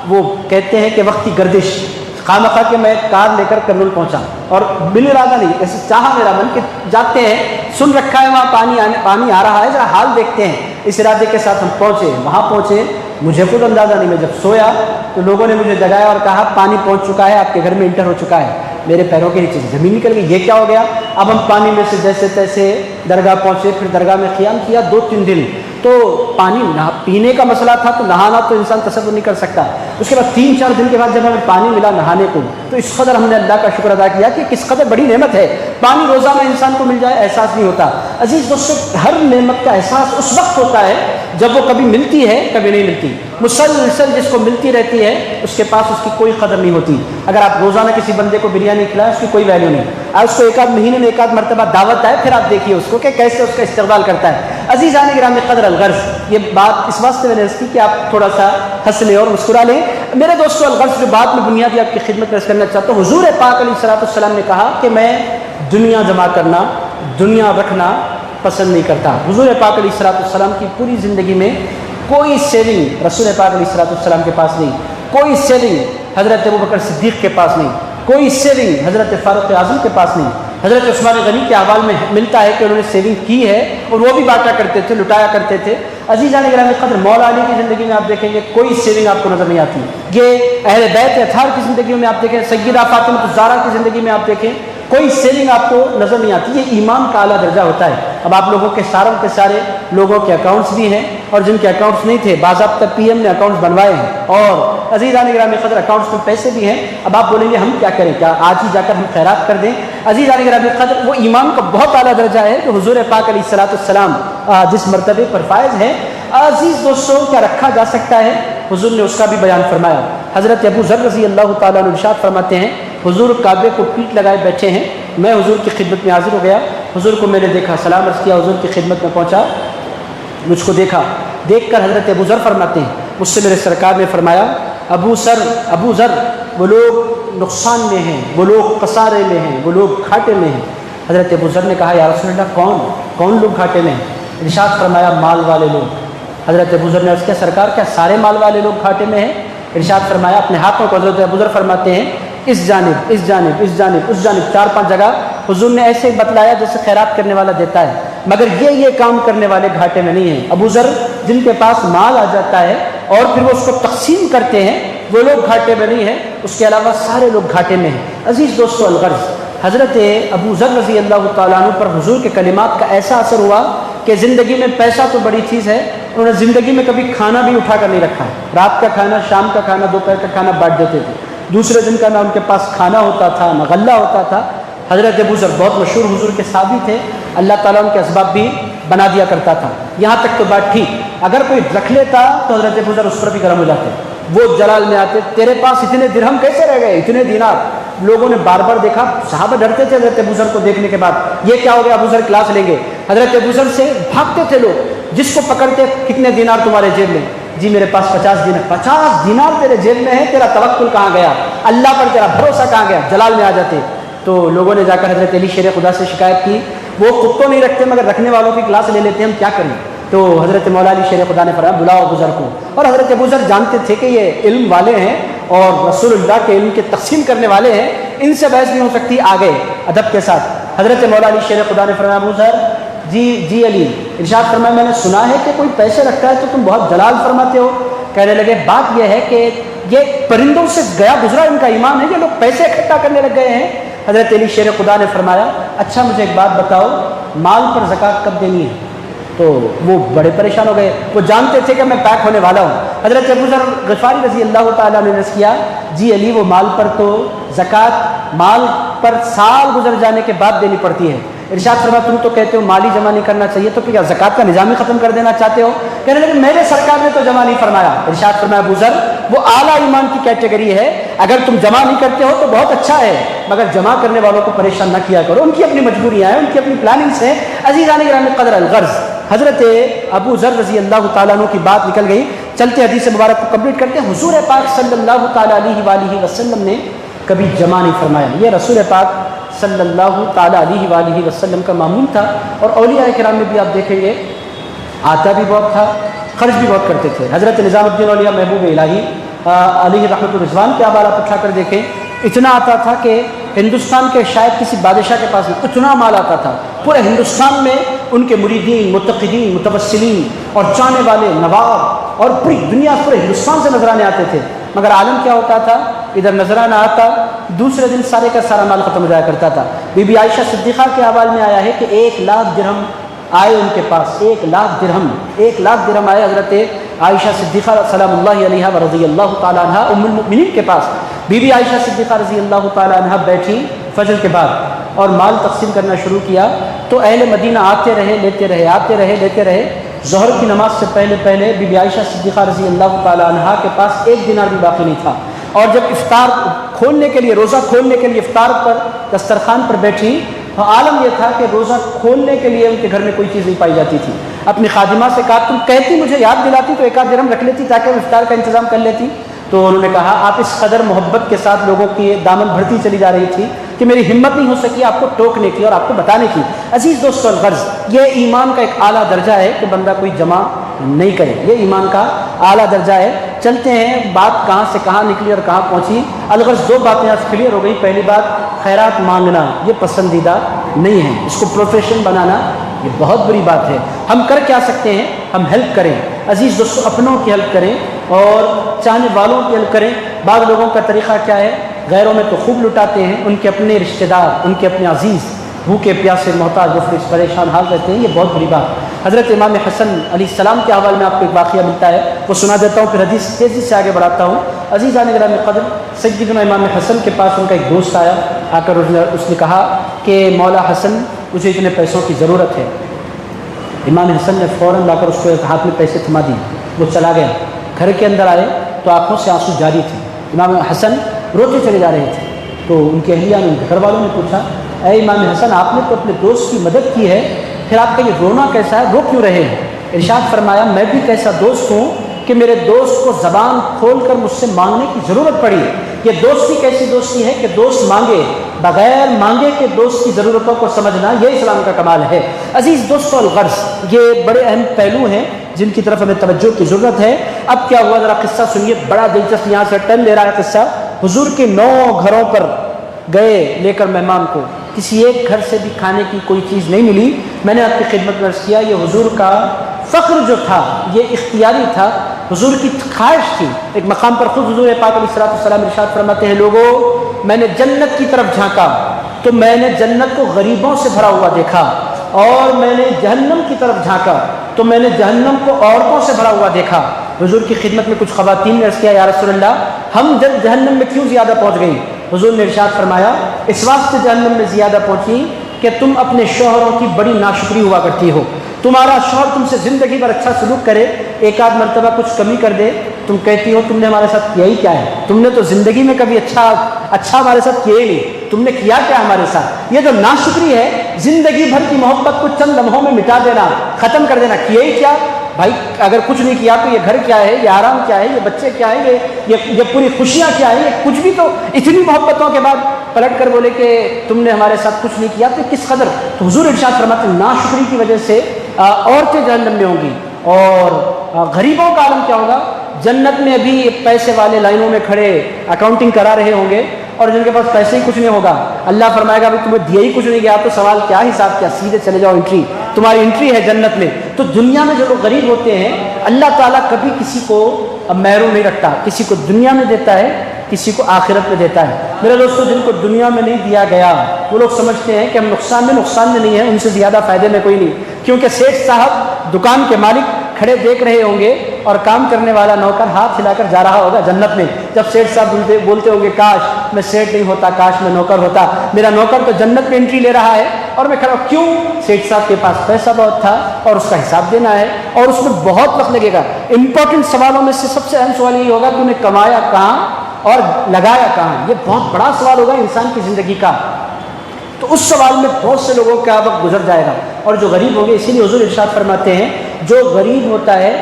وہ کہتے ہیں کہ وقت کی گردش، خواہ کہ میں کار لے کر کرنول پہنچا، اور بل ارادہ نہیں، ایسے چاہا میرا من کہ جاتے ہیں، سن رکھا ہے وہاں پانی آ رہا ہے، ذرا حال دیکھتے ہیں، اس ارادے کے ساتھ ہم پہنچے۔ وہاں پہنچے، مجھے خود اندازہ نہیں، میں جب سویا تو لوگوں نے مجھے جگایا اور کہا پانی پہنچ چکا ہے، آپ کے گھر میں انٹر ہو چکا ہے۔ میرے پیروں کے نیچے زمین نکل گئی، یہ کیا ہو گیا؟ اب ہم پانی میں سے جیسے تیسے درگاہ پہنچے، پھر درگاہ میں قیام کیا 2-3 دن۔ تو پانی پینے کا مسئلہ تھا تو نہانا تو انسان تصور نہیں کر سکتا۔ اس کے بعد 3-4 دن کے بعد جب ہمیں پانی ملا نہانے کو، تو اس قدر ہم نے اللہ کا شکر ادا کیا کہ کس قدر بڑی نعمت ہے۔ پانی روزانہ انسان کو مل جائے، احساس نہیں ہوتا۔ عزیز دوستو، ہر نعمت کا احساس اس وقت ہوتا ہے جب وہ کبھی ملتی ہے، کبھی نہیں ملتی۔ مسلسل جس کو ملتی رہتی ہے اس کے پاس اس کی کوئی قدر نہیں ہوتی۔ اگر آپ روزانہ کسی بندے کو بریانی کھلائیں، اس کی کوئی ویلیو نہیں۔ اس کو ایک آدھ مہینے میں ایک آدھ مرتبہ دعوت آئے، پھر آپ دیکھیے اس کو کہ کیسے اس کا استقبال کرتا ہے۔ عزیزان گرامی قدر، الغرض، یہ بات اس واسطے میں نے اس کی کہ آپ تھوڑا سا ہنس لیں اور مسکرا لیں۔ میرے دوستو، الغرض جو بات میں بنیادی آپ کی خدمت میں کرنا چاہتا ہوں، حضور پاک علیہ السلام نے کہا کہ میں دنیا جمع کرنا، دنیا رکھنا پسند نہیں کرتا۔ حضور پاک علیہ السلام کی پوری زندگی میں کوئی سیونگ رسول پاک علیہ السلام کے پاس نہیں، کوئی سیونگ حضرت ابوبکر صدیق کے پاس نہیں، کوئی سیونگ حضرت فاروق اعظم کے پاس نہیں۔ حضرت عثمان غنی کے احوال میں ملتا ہے کہ انہوں نے سیونگ کی ہے اور وہ بھی بانٹا کرتے تھے، لٹایا کرتے تھے۔ عزیزان گرامی قدر، مولا علی کی زندگی میں آپ دیکھیں گے کوئی سیونگ آپ کو نظر نہیں آتی۔ یہ اہل بیت اطہار کی زندگی میں آپ دیکھیں، سیدہ فاطمہ الزہرا کی زندگی میں آپ دیکھیں، کوئی سیونگ آپ کو نظر نہیں آتی. یہ ایمان کا اعلیٰ درجہ ہوتا ہے. اب آپ لوگوں کے سارے لوگوں کے اکاؤنٹس بھی ہیں اور جن کے اکاؤنٹس نہیں تھے باضابطہ پی ایم نے اکاؤنٹس بنوائے ہیں, اور عزیزان گرامی قدر اکاؤنٹس میں پیسے بھی ہیں. اب آپ بولیں گے ہم کیا کریں, کیا آج ہی جا کر ہم خیرات کر دیں؟ عزیزان گرامی قدر وہ ایمان کا بہت اعلیٰ درجہ ہے کہ حضور پاک علیہ الصلوۃ والسلام جس مرتبے پر فائز ہے. عزیز دوستوں, کیا رکھا جا سکتا ہے؟ حضور نے اس کا بھی بیان فرمایا. حضرت ابو ذر رضی اللہ تعالیٰ عنہ ارشاد فرماتے ہیں, حضور کعبے کو پیٹ لگائے بیٹھے ہیں, میں حضور کی خدمت میں حاضر ہو گیا. حضور کو میں نے دیکھا, سلام عرض کیا, حضور کی خدمت میں پہنچا, مجھ کو دیکھا. دیکھ کر حضرت ابو ذر فرماتے ہیں, مجھ سے میرے سرکار نے فرمایا, ابو ذر وہ لوگ نقصان میں ہیں, وہ لوگ خسارے میں ہیں, وہ لوگ گھاٹے میں ہیں. حضرت ابو ذر نے کہا, یا رسول اللہ کون لوگ گھاٹے میں ہیں؟ ارشاد فرمایا, مال والے لوگ. حضرت ابو ذر نے عرض کیا, سرکار کیا سارے مال والے لوگ گھاٹے میں ہیں؟ ارشاد فرمایا, اپنے ہاتھوں کو حضرت ابو ذر فرماتے ہیں, اس جانب اس جانب اس جانب اس جانب 4-5 جگہ حضور نے ایسے بتلایا جیسے خیرات کرنے والا دیتا ہے, مگر یہ کام کرنے والے گھاٹے میں نہیں ہیں. ابو ذر جن کے پاس مال آ جاتا ہے اور پھر وہ اس کو تقسیم کرتے ہیں, وہ لوگ گھاٹے میں نہیں ہیں, اس کے علاوہ سارے لوگ گھاٹے میں ہیں. عزیز دوستو الغرض, حضرت ابو ذر رضی اللہ تعالیٰ عنہ پر حضور کے کلمات کا ایسا اثر ہوا کہ زندگی میں پیسہ تو بڑی چیز ہے, انہوں نے زندگی میں کبھی کھانا بھی اٹھا کر نہیں رکھا. رات کا کھانا, شام کا کھانا, دوپہر کا کھانا بانٹ دیتے تھے. دوسرے دن کا نہ ان کے پاس کھانا ہوتا تھا نہ غلہ ہوتا تھا. حضرت ابو ذر بہت مشہور حضور کے صحابی تھے, اللہ تعالیٰ ان کے اسباب بھی بنا دیا کرتا تھا. یہاں تک تو بات ٹھیک, اگر کوئی رکھ لیتا تو حضرت ابو ذر اس پر بھی گرم ہو جاتے. وہ جلال میں آتے, تیرے پاس اتنے درہم کیسے رہ گئے, اتنے دینار. لوگوں نے بار بار دیکھا, صحابہ ڈرتے تھے حضرت ابو ذر کو دیکھنے کے بعد, یہ کیا ہو گیا, ابو ذر کلاس لیں گے. حضرت ابو ذر سے بھاگتے تھے لوگ, جس کو پکڑتے, کتنے دینار تمہارے جیب میں؟ جی میرے پاس 50 دینار. 50 دینار تیرے جیب میں ہے, تیرا توکل کہاں گیا, اللہ پر تیرا بھروسہ کہاں گیا؟ جلال میں آ جاتے. تو لوگوں نے جا کر حضرت علی شیر خدا سے شکایت کی, وہ خود تو نہیں رکھتے مگر رکھنے والوں کی کلاس لے لیتے ہیں, ہم کیا کریں؟ تو حضرت مولا علی شیر خدا نے فرمایا, بلاؤ ابو ذر کو. اور حضرت ابو ذر جانتے تھے کہ یہ علم والے ہیں اور رسول اللہ کے علم کے تقسیم کرنے والے ہیں, ان سے بحث نہیں ہو سکتی. آگے ادب کے ساتھ حضرت مولا علی شیر خدا نے فرمایا, ابو ذر جی علی. ارشاد فرمایا, میں نے سنا ہے کہ کوئی پیسے رکھتا ہے تو تم بہت جلال فرماتے ہو. کہنے لگے, بات یہ ہے کہ یہ پرندوں سے گیا گزرا ان کا ایمان ہے, یہ لوگ پیسے اکٹھا کرنے لگ گئے ہیں. حضرت علی شیر خدا نے فرمایا, اچھا مجھے ایک بات بتاؤ, مال پر زکوٰۃ کب دینی ہے؟ تو وہ بڑے پریشان ہو گئے, وہ جانتے تھے کہ میں پیک ہونے والا ہوں. حضرت ابو ذر غفاری رضی اللہ تعالیٰ نے عرض کیا, جی علی وہ مال پر تو زکوٰۃ مال پر سال گزر جانے کے بعد دینی پڑتی ہے. ارشاد فرمایا, تم تو کہتے ہو مالی جمع نہیں کرنا چاہیے, تو کیا زکوٰۃ کا نظام ہی ختم کر دینا چاہتے ہو؟ کہنے لگے, میرے سرکار نے تو جمع نہیں فرمایا. ارشاد فرمایا, ابو ذر وہ اعلیٰ ایمان کی کیٹیگری ہے, اگر تم جمع نہیں کرتے ہو تو بہت اچھا ہے, مگر جمع کرنے والوں کو پریشان نہ کیا کرو, ان کی اپنی مجبوریاں ہیں, ان کی اپنی پلاننگس ہیں. عزیزان گرامی قدر الغرض, حضرت ابو ذر رضی اللہ تعالیٰ عنہ کی بات نکل گئی. چلتے حدیث مبارک کو کمپلیٹ کرتے ہیں. حضور پاک صلی اللہ تعالیٰ علیہ وآلہ وسلم نے کبھی جمع نہیں فرمایا. یہ رسول پاک صلی اللہ تعالیٰ علیہ وآلہ وسلم کا معمول تھا. اور اولیاء کرام میں بھی آپ دیکھیں گے, آتا بھی بہت تھا, خرچ بھی بہت کرتے تھے. حضرت نظام الدین اولیاء محبوب الہی علیہ رحمۃ الرضوان کے حوالہ آپ اٹھا کر دیکھیں, اتنا آتا تھا کہ ہندوستان کے شاید کسی بادشاہ کے پاس اتنا مال آتا تھا. پورے ہندوستان میں ان کے مریدین, متقدین, متوسلین اور چاہنے والے نواب اور پوری دنیا, پورے ہندوستان سے نذرانے آتے تھے. مگر عالم کیا ہوتا تھا, ادھر نذرانہ آتا, دوسرے دن سارے کا سارا مال ختم ہو جایا کرتا تھا. بی بی عائشہ صدیقہ کے حوالے میں آیا ہے کہ 1 لاکھ درہم آئے ان کے پاس, 1 لاکھ درہم آئے حضرت عائشہ صدیقہ سلام اللہ علیہا و رضی اللہ تعالیٰ عنہ ام المؤمنین کے پاس. بی بی عائشہ صدیقہ رضی اللہ تعالیٰ عنہ بیٹھی فجر کے بعد اور مال تقسیم کرنا شروع کیا, تو اہل مدینہ آتے رہے لیتے رہے, آتے رہے لیتے رہے. ظہر کی نماز سے پہلے بی بی عائشہ صدیقہ رضی اللہ تعالیٰ عنہ کے پاس 1 دینار بھی باقی نہیں تھا. اور جب افطار کھولنے کے لیے, روزہ کھولنے کے لیے افطار پر دسترخوان پر بیٹھی, تو عالم یہ تھا کہ روزہ کھولنے کے لیے ان کے گھر میں کوئی چیز نہیں پائی جاتی تھی. اپنی خادمہ سے کہا, تم کہتی مجھے یاد دلاتی تو 1 آدھ درہم رکھ لیتی تاکہ میں افطار کا انتظام کر لیتی. تو انہوں نے کہا, آپ اس قدر محبت کے ساتھ لوگوں کی دامن بھرتی چلی جا رہی تھی کہ میری ہمت نہیں ہو سکی آپ کو ٹوکنے کی اور آپ کو بتانے کی. عزیز دوستو الغرض, یہ ایمان کا ایک اعلیٰ درجہ ہے کہ بندہ کوئی جمع نہیں کرے, یہ ایمان کا اعلیٰ درجہ ہے. چلتے ہیں, بات کہاں سے کہاں نکلی اور کہاں پہنچی. الغرض 2 باتیں آج کلیئر ہو گئی. پہلی بات, خیرات مانگنا یہ پسندیدہ نہیں ہے, اس کو پروفیشن بنانا یہ بہت بری بات ہے. ہم کر کیا سکتے ہیں, ہم ہیلپ کریں. عزیز دوستو, اپنوں کی ہیلپ کریں اور چاہنے والوں کی ہیلپ کریں. بعض لوگوں کا طریقہ کیا ہے, غیروں میں تو خوب لٹاتے ہیں، ان کے اپنے رشتہ دار، ان کے اپنے عزیز بھوکے پیاسے محتاج مفلس پریشان حال رہتے ہیں، یہ بہت بڑی بات۔ حضرت امام حسن علیہ السلام کے حوالے میں آپ کو ایک واقعہ ملتا ہے، وہ سنا دیتا ہوں، پھر حدیث تیزی سے آگے بڑھاتا ہوں۔ عزیزان گرامی قدر، سیدنا امام حسن کے پاس ان کا ایک دوست آیا، آ کر اس نے کہا کہ مولا حسن مجھے اتنے پیسوں کی ضرورت ہے۔ امام حسن نے فوراً لا کر اس کو ایک ہاتھ میں پیسے تھما دیے، وہ چلا گیا۔ گھر کے اندر آئے تو آنکھوں سے آنسو جاری تھے، امام حسن روتے چلے جا رہے تھے۔ تو ان کے اہلیہ نے، ان کے گھر والوں نے پوچھا، اے امام حسن آپ نے تو اپنے دوست کی مدد کی ہے، پھر آپ کا یہ رونا کیسا ہے، رو کیوں رہے ہیں؟ ارشاد فرمایا میں بھی کیسا دوست ہوں کہ میرے دوست کو زبان کھول کر مجھ سے مانگنے کی ضرورت پڑی۔ یہ دوستی کیسی دوستی ہے کہ دوست مانگے، بغیر مانگے کہ دوست کی ضرورتوں کو سمجھنا، یہ اسلام کا کمال ہے۔ عزیز دوستو الغرض، یہ بڑے اہم پہلو ہیں جن کی طرف ہمیں توجہ کی ضرورت ہے۔ اب کیا ہوا ذرا قصہ سنیے، بڑا دلچسپ، یہاں سے ٹرن لے رہا ہے قصہ۔ حضور کے 9 گھروں پر گئے لے کر مہمان کو، کسی ایک گھر سے بھی کھانے کی کوئی چیز نہیں ملی۔ میں نے آپ کی خدمت میں عرض کیا، یہ حضور کا فخر جو تھا یہ اختیاری تھا، حضور کی خواہش تھی۔ ایک مقام پر خود حضور پاک علیہ السلام ارشاد فرماتے ہیں، لوگوں میں نے جنت کی طرف جھانکا تو میں نے جنت کو غریبوں سے بھرا ہوا دیکھا، اور میں نے جہنم کی طرف جھانکا تو میں نے جہنم کو عورتوں سے بھرا ہوا دیکھا۔ حضور کی خدمت میں کچھ خواتین نے عرض کیا، یا رسول اللہ ہم جہنم میں کیوں زیادہ پہنچ گئی؟ حضور نے ارشاد فرمایا اس واسطے جہنم میں زیادہ پہنچی کہ تم اپنے شوہروں کی بڑی ناشکری ہوا کرتی ہو۔ تمہارا شوہر تم سے زندگی بھر اچھا سلوک کرے، ایک آدھ مرتبہ کچھ کمی کر دے، تم کہتی ہو تم نے ہمارے ساتھ کیا ہی کیا ہے، تم نے تو زندگی میں کبھی اچھا ہمارے ساتھ کیا ہی نہیں، تم نے کیا کیا ہمارے ساتھ؟ یہ جو ناشکری ہے، زندگی بھر کی محبت کو چند لمحوں میں مٹا دینا، ختم کر دینا، کیا ہی کیا بھائی؟ اگر کچھ نہیں کیا تو یہ گھر کیا ہے، یہ آرام کیا ہے، یہ بچے کیا ہے، یہ پوری خوشیاں کیا ہے، یہ کچھ بھی تو اتنی محبتوں کے بعد پلٹ کر بولے کہ تم نے ہمارے ساتھ کچھ نہیں کیا تو کس قدر۔ تو حضور ارشاد فرماتے ہیں ناشکری کی وجہ سے عورتیں جہنم میں ہوں گی، اور غریبوں کا عالم کیا ہوگا؟ جنت میں ابھی پیسے والے لائنوں میں کھڑے اکاؤنٹنگ کرا رہے ہوں گے، اور جن کے پاس پیسے ہی کچھ نہیں ہوگا، اللہ فرمائے گا تمہیں دیا ہی کچھ نہیں گیا تو سوال کیا حساب کیا، سیدھے چلے جاؤ، انٹری تمہاری انٹری ہے جنت میں۔ تو دنیا میں جو لوگ غریب ہوتے ہیں اللہ تعالیٰ کبھی کسی کو محروم نہیں رکھتا، کسی کو دنیا میں دیتا ہے، کسی کو آخرت میں دیتا ہے۔ میرے دوستو جن کو دنیا میں نہیں دیا گیا وہ لوگ سمجھتے ہیں کہ ہم نقصان میں نہیں ہیں، ان سے زیادہ فائدے میں کوئی نہیں، کیونکہ سیٹھ صاحب دکان کے مالک کھڑے دیکھ رہے ہوں گے اور کام کرنے والا نوکر ہاتھ ہلا کر جا رہا ہوگا جنت میں۔ جب سیٹھ صاحب بولتے ہوں گے کاش میں سیٹھ نہیں ہوتا، کاش میں نوکر ہوتا، میرا نوکر تو جنت میں انٹری لے رہا ہے اور میں کھڑا ہوں، کیوں؟ سیٹھ صاحب کے پاس پیسہ بہت تھا اور اس کا حساب دینا ہے، اور اس میں بہت وقت لگے گا۔ امپورٹنٹ سوالوں میں سے سب سے اہم سوال یہ ہوگا تو نے کمایا کہاں اور لگایا کہاں؟ یہ بہت بڑا سوال ہوگا انسان کی زندگی کا۔ تو اس سوال میں بہت سے لوگوں کا وقت گزر جائے گا، اور جو غریب ہوں گے، اسی لیے حضور ارشاد فرماتے ہیں جو غریب ہوتا ہے،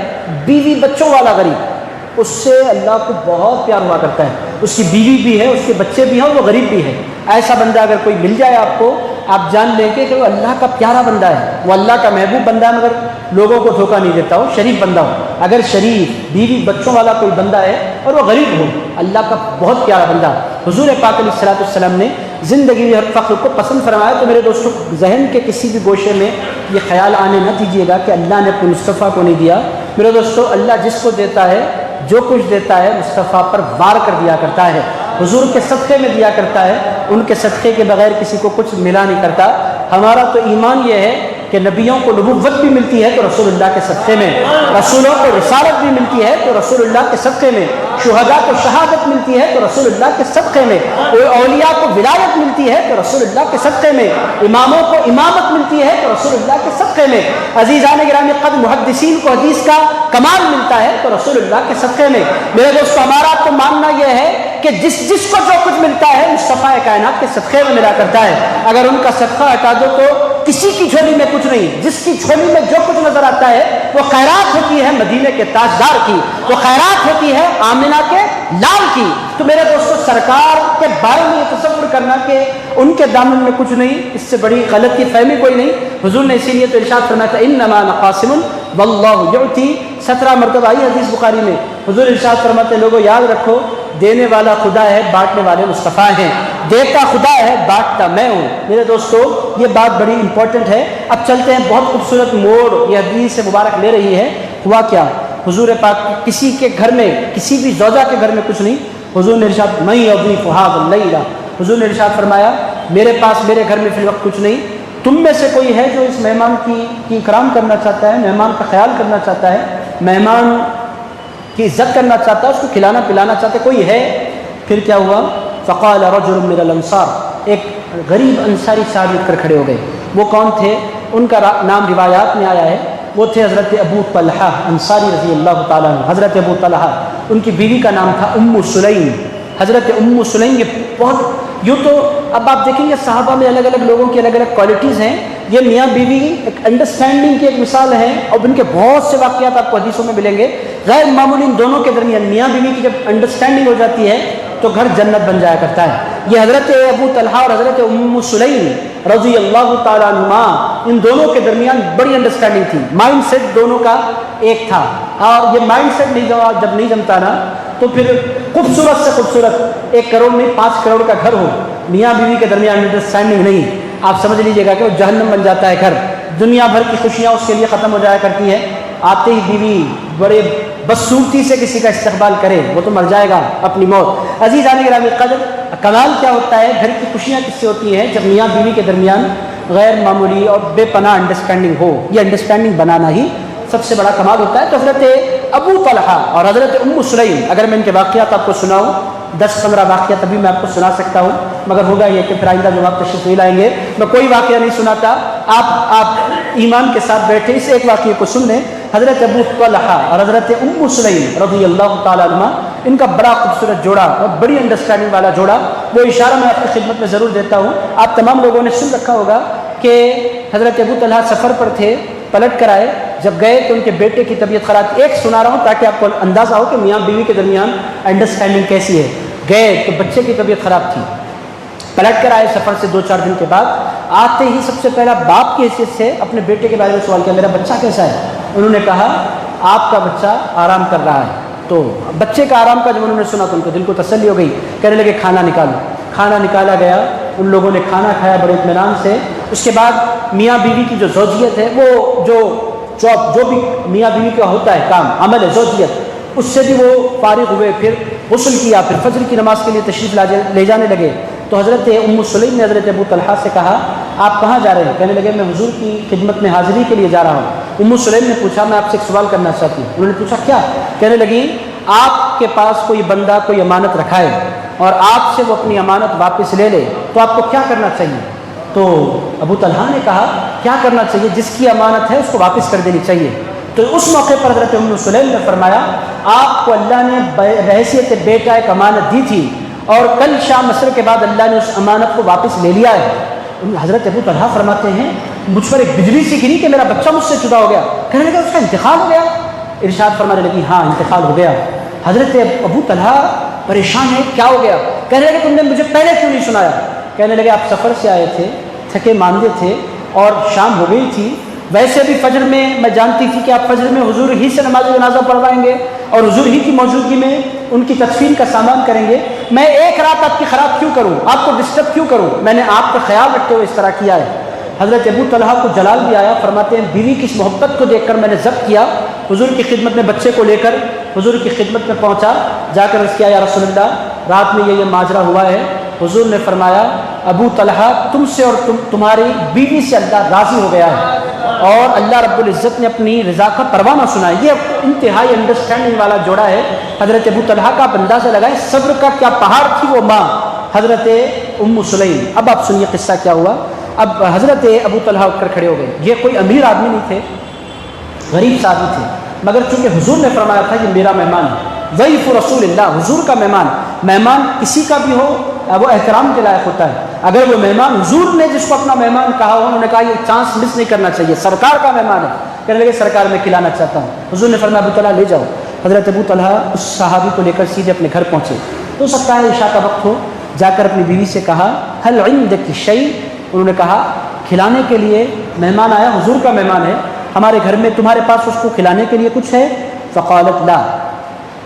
بیوی بچوں والا غریب، اس سے اللہ کو بہت پیار ہوا کرتا ہے، اس کی بیوی بھی ہے، اس کے بچے بھی ہیں، اور وہ غریب بھی ہے۔ ایسا بندہ اگر کوئی مل جائے آپ کو، آپ جان لیں کہ وہ اللہ کا پیارا بندہ ہے، وہ اللہ کا محبوب بندہ ہے، مگر لوگوں کو دھوکہ نہیں دیتا ہو، شریف بندہ ہو۔ اگر شریف بیوی بچوں والا کوئی بندہ ہے اور وہ غریب ہو، اللہ کا بہت پیارا بندہ۔ حضور پاک علیہ السلام نے زندگی میں ہر فخر کو پسند فرمایا۔ تو میرے دوستوں ذہن کے کسی بھی گوشے میں یہ خیال آنے نہ دیجیے گا کہ اللہ نے اپنے مصطفیٰ کو نہیں دیا۔ میرے دوستوں اللہ جس کو دیتا ہے، جو کچھ دیتا ہے، مصطفیٰ پر وار کر دیا کرتا ہے، حضور کے صدقے میں دیا کرتا ہے، ان کے صدقے کے بغیر کسی کو کچھ ملا نہیں کرتا۔ ہمارا تو ایمان یہ ہے کہ نبیوں کو نبوت بھی ملتی ہے تو رسول اللہ کے صدقے میں، رسولوں کو رسالت بھی ملتی ہے تو رسول اللہ کے صدقے میں، شہداء کو شہادت ملتی ہے تو رسول اللہ کے صدقے میں، اولیاء کو ولایت ملتی ہے تو رسول اللہ کے صدقے میں، اماموں کو امامت ملتی ہے تو رسول اللہ کے صدقے میں، عزیزان گرامی قدر محدثین کو حدیث کا کمال ملتا ہے تو رسول اللہ کے صدقے میں۔ میرے دوستو ہمارا تو ماننا یہ ہے کہ جس کو جو کچھ ملتا ہے مصطفیٰ کائنات کے صدقے میں ملا کرتا ہے۔ اگر ان کا صدقہ ہٹا دو تو کسی کی جھولی میں کچھ نہیں، جس کی جھولی میں جو کچھ نظر آتا ہے وہ خیرات ہوتی ہے مدینے کے تاجدار کی، وہ خیرات ہوتی ہے آمنہ کے لال کی۔ تو میرے دوستو سرکار کے بارے میں یہ تصور کرنا کہ ان کے دامن میں کچھ نہیں، اس سے بڑی غلطی فہمی کوئی نہیں۔ حضور نے اسی لیے تو ارشاد فرمایا تھا انما نقاسم واللہ یعطی، 17 مرتبہ آئی حدیث بخاری میں۔ حضور ارشاد فرماتے لوگوں یاد رکھو دینے والا خدا ہے، بانٹنے والے مصطفیٰ ہیں، دیتا خدا ہے، بانٹتا میں ہوں۔ میرے دوستو یہ بات بڑی امپورٹنٹ ہے۔ اب چلتے ہیں، بہت خوبصورت موڑ یہ حدیث سے مبارک لے رہی ہے۔ ہوا کیا؟ حضور پاک کسی کے گھر میں، کسی بھی زوجہ کے گھر میں کچھ نہیں، حضور نے ارشاد میں اضیف هذا الليل، حضور نے ارشاد فرمایا میرے پاس میرے گھر میں فی الوقت کچھ نہیں، تم میں سے کوئی ہے جو اس مہمان کی اکرام کرنا چاہتا ہے، مہمان کا خیال کرنا چاہتا ہے، مہمان کی عزت کرنا چاہتا ہے، اس کو کھلانا پلانا چاہتا ہے، کوئی ہے؟ پھر کیا ہوا؟ فقال رجل من الانصار، ایک غریب انصاری صاحب اٹھ کر کھڑے ہو گئے۔ وہ کون تھے؟ ان کا نام روایات میں آیا ہے، وہ تھے حضرت ابو طلحہ انصاری رضی اللہ تعالیٰ عنہ۔ حضرت ابو طلحہ، ان کی بیوی کا نام تھا ام سلیم، حضرت ام سلیم۔ یہ بہت یوں تو اب آپ دیکھیں گے صحابہ میں الگ الگ لوگوں کی الگ الگ کوالٹیز ہیں، یہ میاں بیوی ایک انڈرسٹینڈنگ کی ایک مثال ہے، اور ان کے بہت سے واقعات آپ کو حدیثوں میں ملیں گے غیر معمولی۔ ان دونوں کے درمیان میاں بیوی کی جب انڈرسٹینڈنگ ہو جاتی ہے تو گھر جنت بن جایا کرتا ہے۔ یہ حضرت ابو طلحہ اور حضرت ام سلیم رضی اللہ تعالیٰ عنہما، ان دونوں کے درمیان بڑی انڈرسٹینڈنگ تھی، مائنڈ سیٹ دونوں کا ایک تھا۔ اور یہ مائنڈ سیٹ جب نہیں جمتا نا تو پھر خوبصورت سے خوبصورت 1 کروڑ نہیں 5 کروڑ کا گھر ہو، میاں بیوی کے درمیان انڈرسٹینڈنگ نہیں، آپ سمجھ لیجئے گا کہ وہ جہنم بن جاتا ہے گھر، دنیا بھر کی خوشیاں اس کے لیے ختم ہو جایا کرتی ہیں۔ آتے ہی بیوی بڑے بدصورتی سے کسی کا استقبال کرے، وہ تو مر جائے گا اپنی موت۔ عزیزان گرامی قدر، کمال کیا ہوتا ہے، گھر کی خوشیاں کس سے ہوتی ہیں؟ جب میاں بیوی کے درمیان غیر معمولی اور بے پناہ انڈرسٹینڈنگ ہو۔ یہ انڈرسٹینڈنگ بنانا ہی سب سے بڑا کمال ہوتا ہے۔ تو حضرت ابو طلحہ اور حضرت ام سلیم، اگر میں ان کے واقعات آپ کو سناؤں 10-15 واقعات ابھی میں آپ کو سنا سکتا ہوں، مگر ہوگا یہ کہ پھر آئندہ جب آپ تشریف نہیں لائیں گے میں کوئی واقعہ نہیں سناتا، آپ ایمان کے ساتھ بیٹھے اس ایک واقعے کو سن لیں۔ حضرت ابو طلحہ اور حضرت ام سلیم رضی اللہ تعالیٰ عنہ، ان کا بڑا خوبصورت جوڑا اور بڑی انڈرسٹینڈنگ والا جوڑا، وہ اشارہ میں آپ کی خدمت میں ضرور دیتا ہوں۔ آپ تمام لوگوں نے سن رکھا ہوگا کہ حضرت ابو طلحہ سفر پر تھے، پلٹ کر آئے، جب گئے تو ان کے بیٹے کی طبیعت خراب تھی۔ ایک سنا رہا ہوں تاکہ آپ کو اندازہ ہو کہ میاں بیوی کے درمیان انڈرسٹینڈنگ کیسی ہے۔ گئے تو بچے کی طبیعت خراب تھی، پلٹ کر آئے سفر سے 2-4 دن کے بعد، آتے ہی سب سے پہلا باپ کی حیثیت سے اپنے بیٹے کے بارے میں سوال کیا، میرا بچہ کیسا ہے؟ انہوں نے کہا آپ کا بچہ آرام کر رہا ہے۔ تو بچے کا آرام کا جب انہوں نے سنا تو ان کو دل کو تسلی ہو گئی، کہنے لگے کھانا نکالو۔ کھانا نکالا گیا، ان لوگوں نے کھانا کھایا بڑے اطمینان سے۔ اس کے بعد میاں بیوی کی جو زوجیت ہے، وہ جو بھی میاں بیوی کا ہوتا ہے کام، عمل ہے زوجیت، اس سے بھی وہ فارغ ہوئے، پھر غسل کیا، پھر فجر کی نماز کے لیے تشریف لے جانے لگے۔ تو حضرت ام سلیم نے حضرت ابو طلحہ سے کہا آپ کہاں جا رہے ہیں؟ کہنے لگے میں حضور کی خدمت میں حاضری کے لیے جا رہا ہوں۔ ام سلیم نے پوچھا میں آپ سے ایک سوال کرنا چاہتی ہوں۔ انہوں نے پوچھا کیا؟ کہنے لگی آپ کے پاس کوئی بندہ کوئی امانت رکھائے اور آپ سے وہ اپنی امانت واپس لے لے تو آپ کو کیا کرنا چاہیے؟ تو ابو طلحہ نے کہا کیا کرنا چاہیے؟ جس کی امانت ہے اس کو واپس کر دینی چاہیے۔ تو اس موقع پر حضرت ام سلیم نے فرمایا آپ کو اللہ نے بحیثیت بیٹا ایک امانت دی تھی اور کل شام عصر کے بعد اللہ نے اس امانت کو واپس لے لیا ہے۔ حضرت ابو طلحہ فرماتے ہیں مجھ پر ایک بجلی سی گری کہ میرا بچہ مجھ سے جدا ہو گیا۔ کہنے لگا اس کا انتقال ہو گیا؟ ارشاد فرمانے لگی ہاں انتقال ہو گیا۔ حضرت ابو طلحہ پریشان ہے کیا ہو گیا؟ کہنے لگے تم نے مجھے پہلے کیوں نہیں سنایا؟ کہنے لگے آپ سفر سے آئے تھے، تھکے ماندے تھے اور شام ہو گئی تھی، ویسے بھی فجر میں جانتی تھی کہ آپ فجر میں حضور ہی سے نماز جنازہ پڑھوائیں گے اور حضور ہی کی موجودگی میں ان کی تدفین کا سامان کریں گے، میں ایک رات آپ کی خراب کیوں کروں، آپ کو ڈسٹرب کیوں کروں؟ میں نے آپ کا خیال رکھتے ہوئے اس طرح کیا ہے۔ حضرت ابو طلحہ کو جلال بھی آیا، فرماتے ہیں بیوی کی اس محبت کو دیکھ کر میں نے ضبط کیا، حضور کی خدمت میں بچے کو لے کر حضور کی خدمت میں پہنچا، جا کر عرض کیا یا رسول اللہ رات میں یہ ماجرا ہوا ہے۔ حضور نے فرمایا ابو طلحہ تم سے اور تمہاری بیوی سے اللہ راضی ہو گیا ہے اور اللہ رب العزت نے اپنی رضا کا پروانہ سنا ہے۔ یہ انتہائی انڈرسٹینڈنگ والا جوڑا ہے حضرت ابو طلحہ کا۔ آپ اندازہ لگائیں صبر کا کیا پہاڑ تھی وہ ماں حضرت ام سلیم۔ اب آپ سنیے قصہ کیا ہوا۔ اب حضرت ابو طلحہ اٹھ کر کھڑے ہو گئے، یہ کوئی امیر آدمی نہیں تھے، غریب سے آدمی تھے، مگر چونکہ حضور نے فرمایا تھا یہ میرا مہمان ہے، ضیف رسول اللہ، حضور کا مہمان۔ مہمان کسی کا بھی ہو وہ احترام کے لائق ہوتا ہے۔ اگر وہ مہمان حضور نے جس کو اپنا مہمان کہا ہو، انہوں نے کہا یہ چانس مس نہیں کرنا چاہیے، سرکار کا مہمان ہے۔ کہنے لگے سرکار میں کھلانا چاہتا ہوں۔ حضور نے فرمایا ابو طلحہ لے جاؤ۔ حضرت ابو طلحہ اس صحابی کو لے کر سیدھے اپنے گھر پہنچے۔ تو سکتا ہے عشاء کا وقت ہو، جا کر اپنی بیوی سے کہا هل عندك شيء؟ انہوں نے کہا کھلانے کے لیے مہمان آیا، حضور کا مہمان ہے ہمارے گھر میں، تمہارے پاس اس کو کھلانے کے لیے کچھ ہے؟ فقالت لا،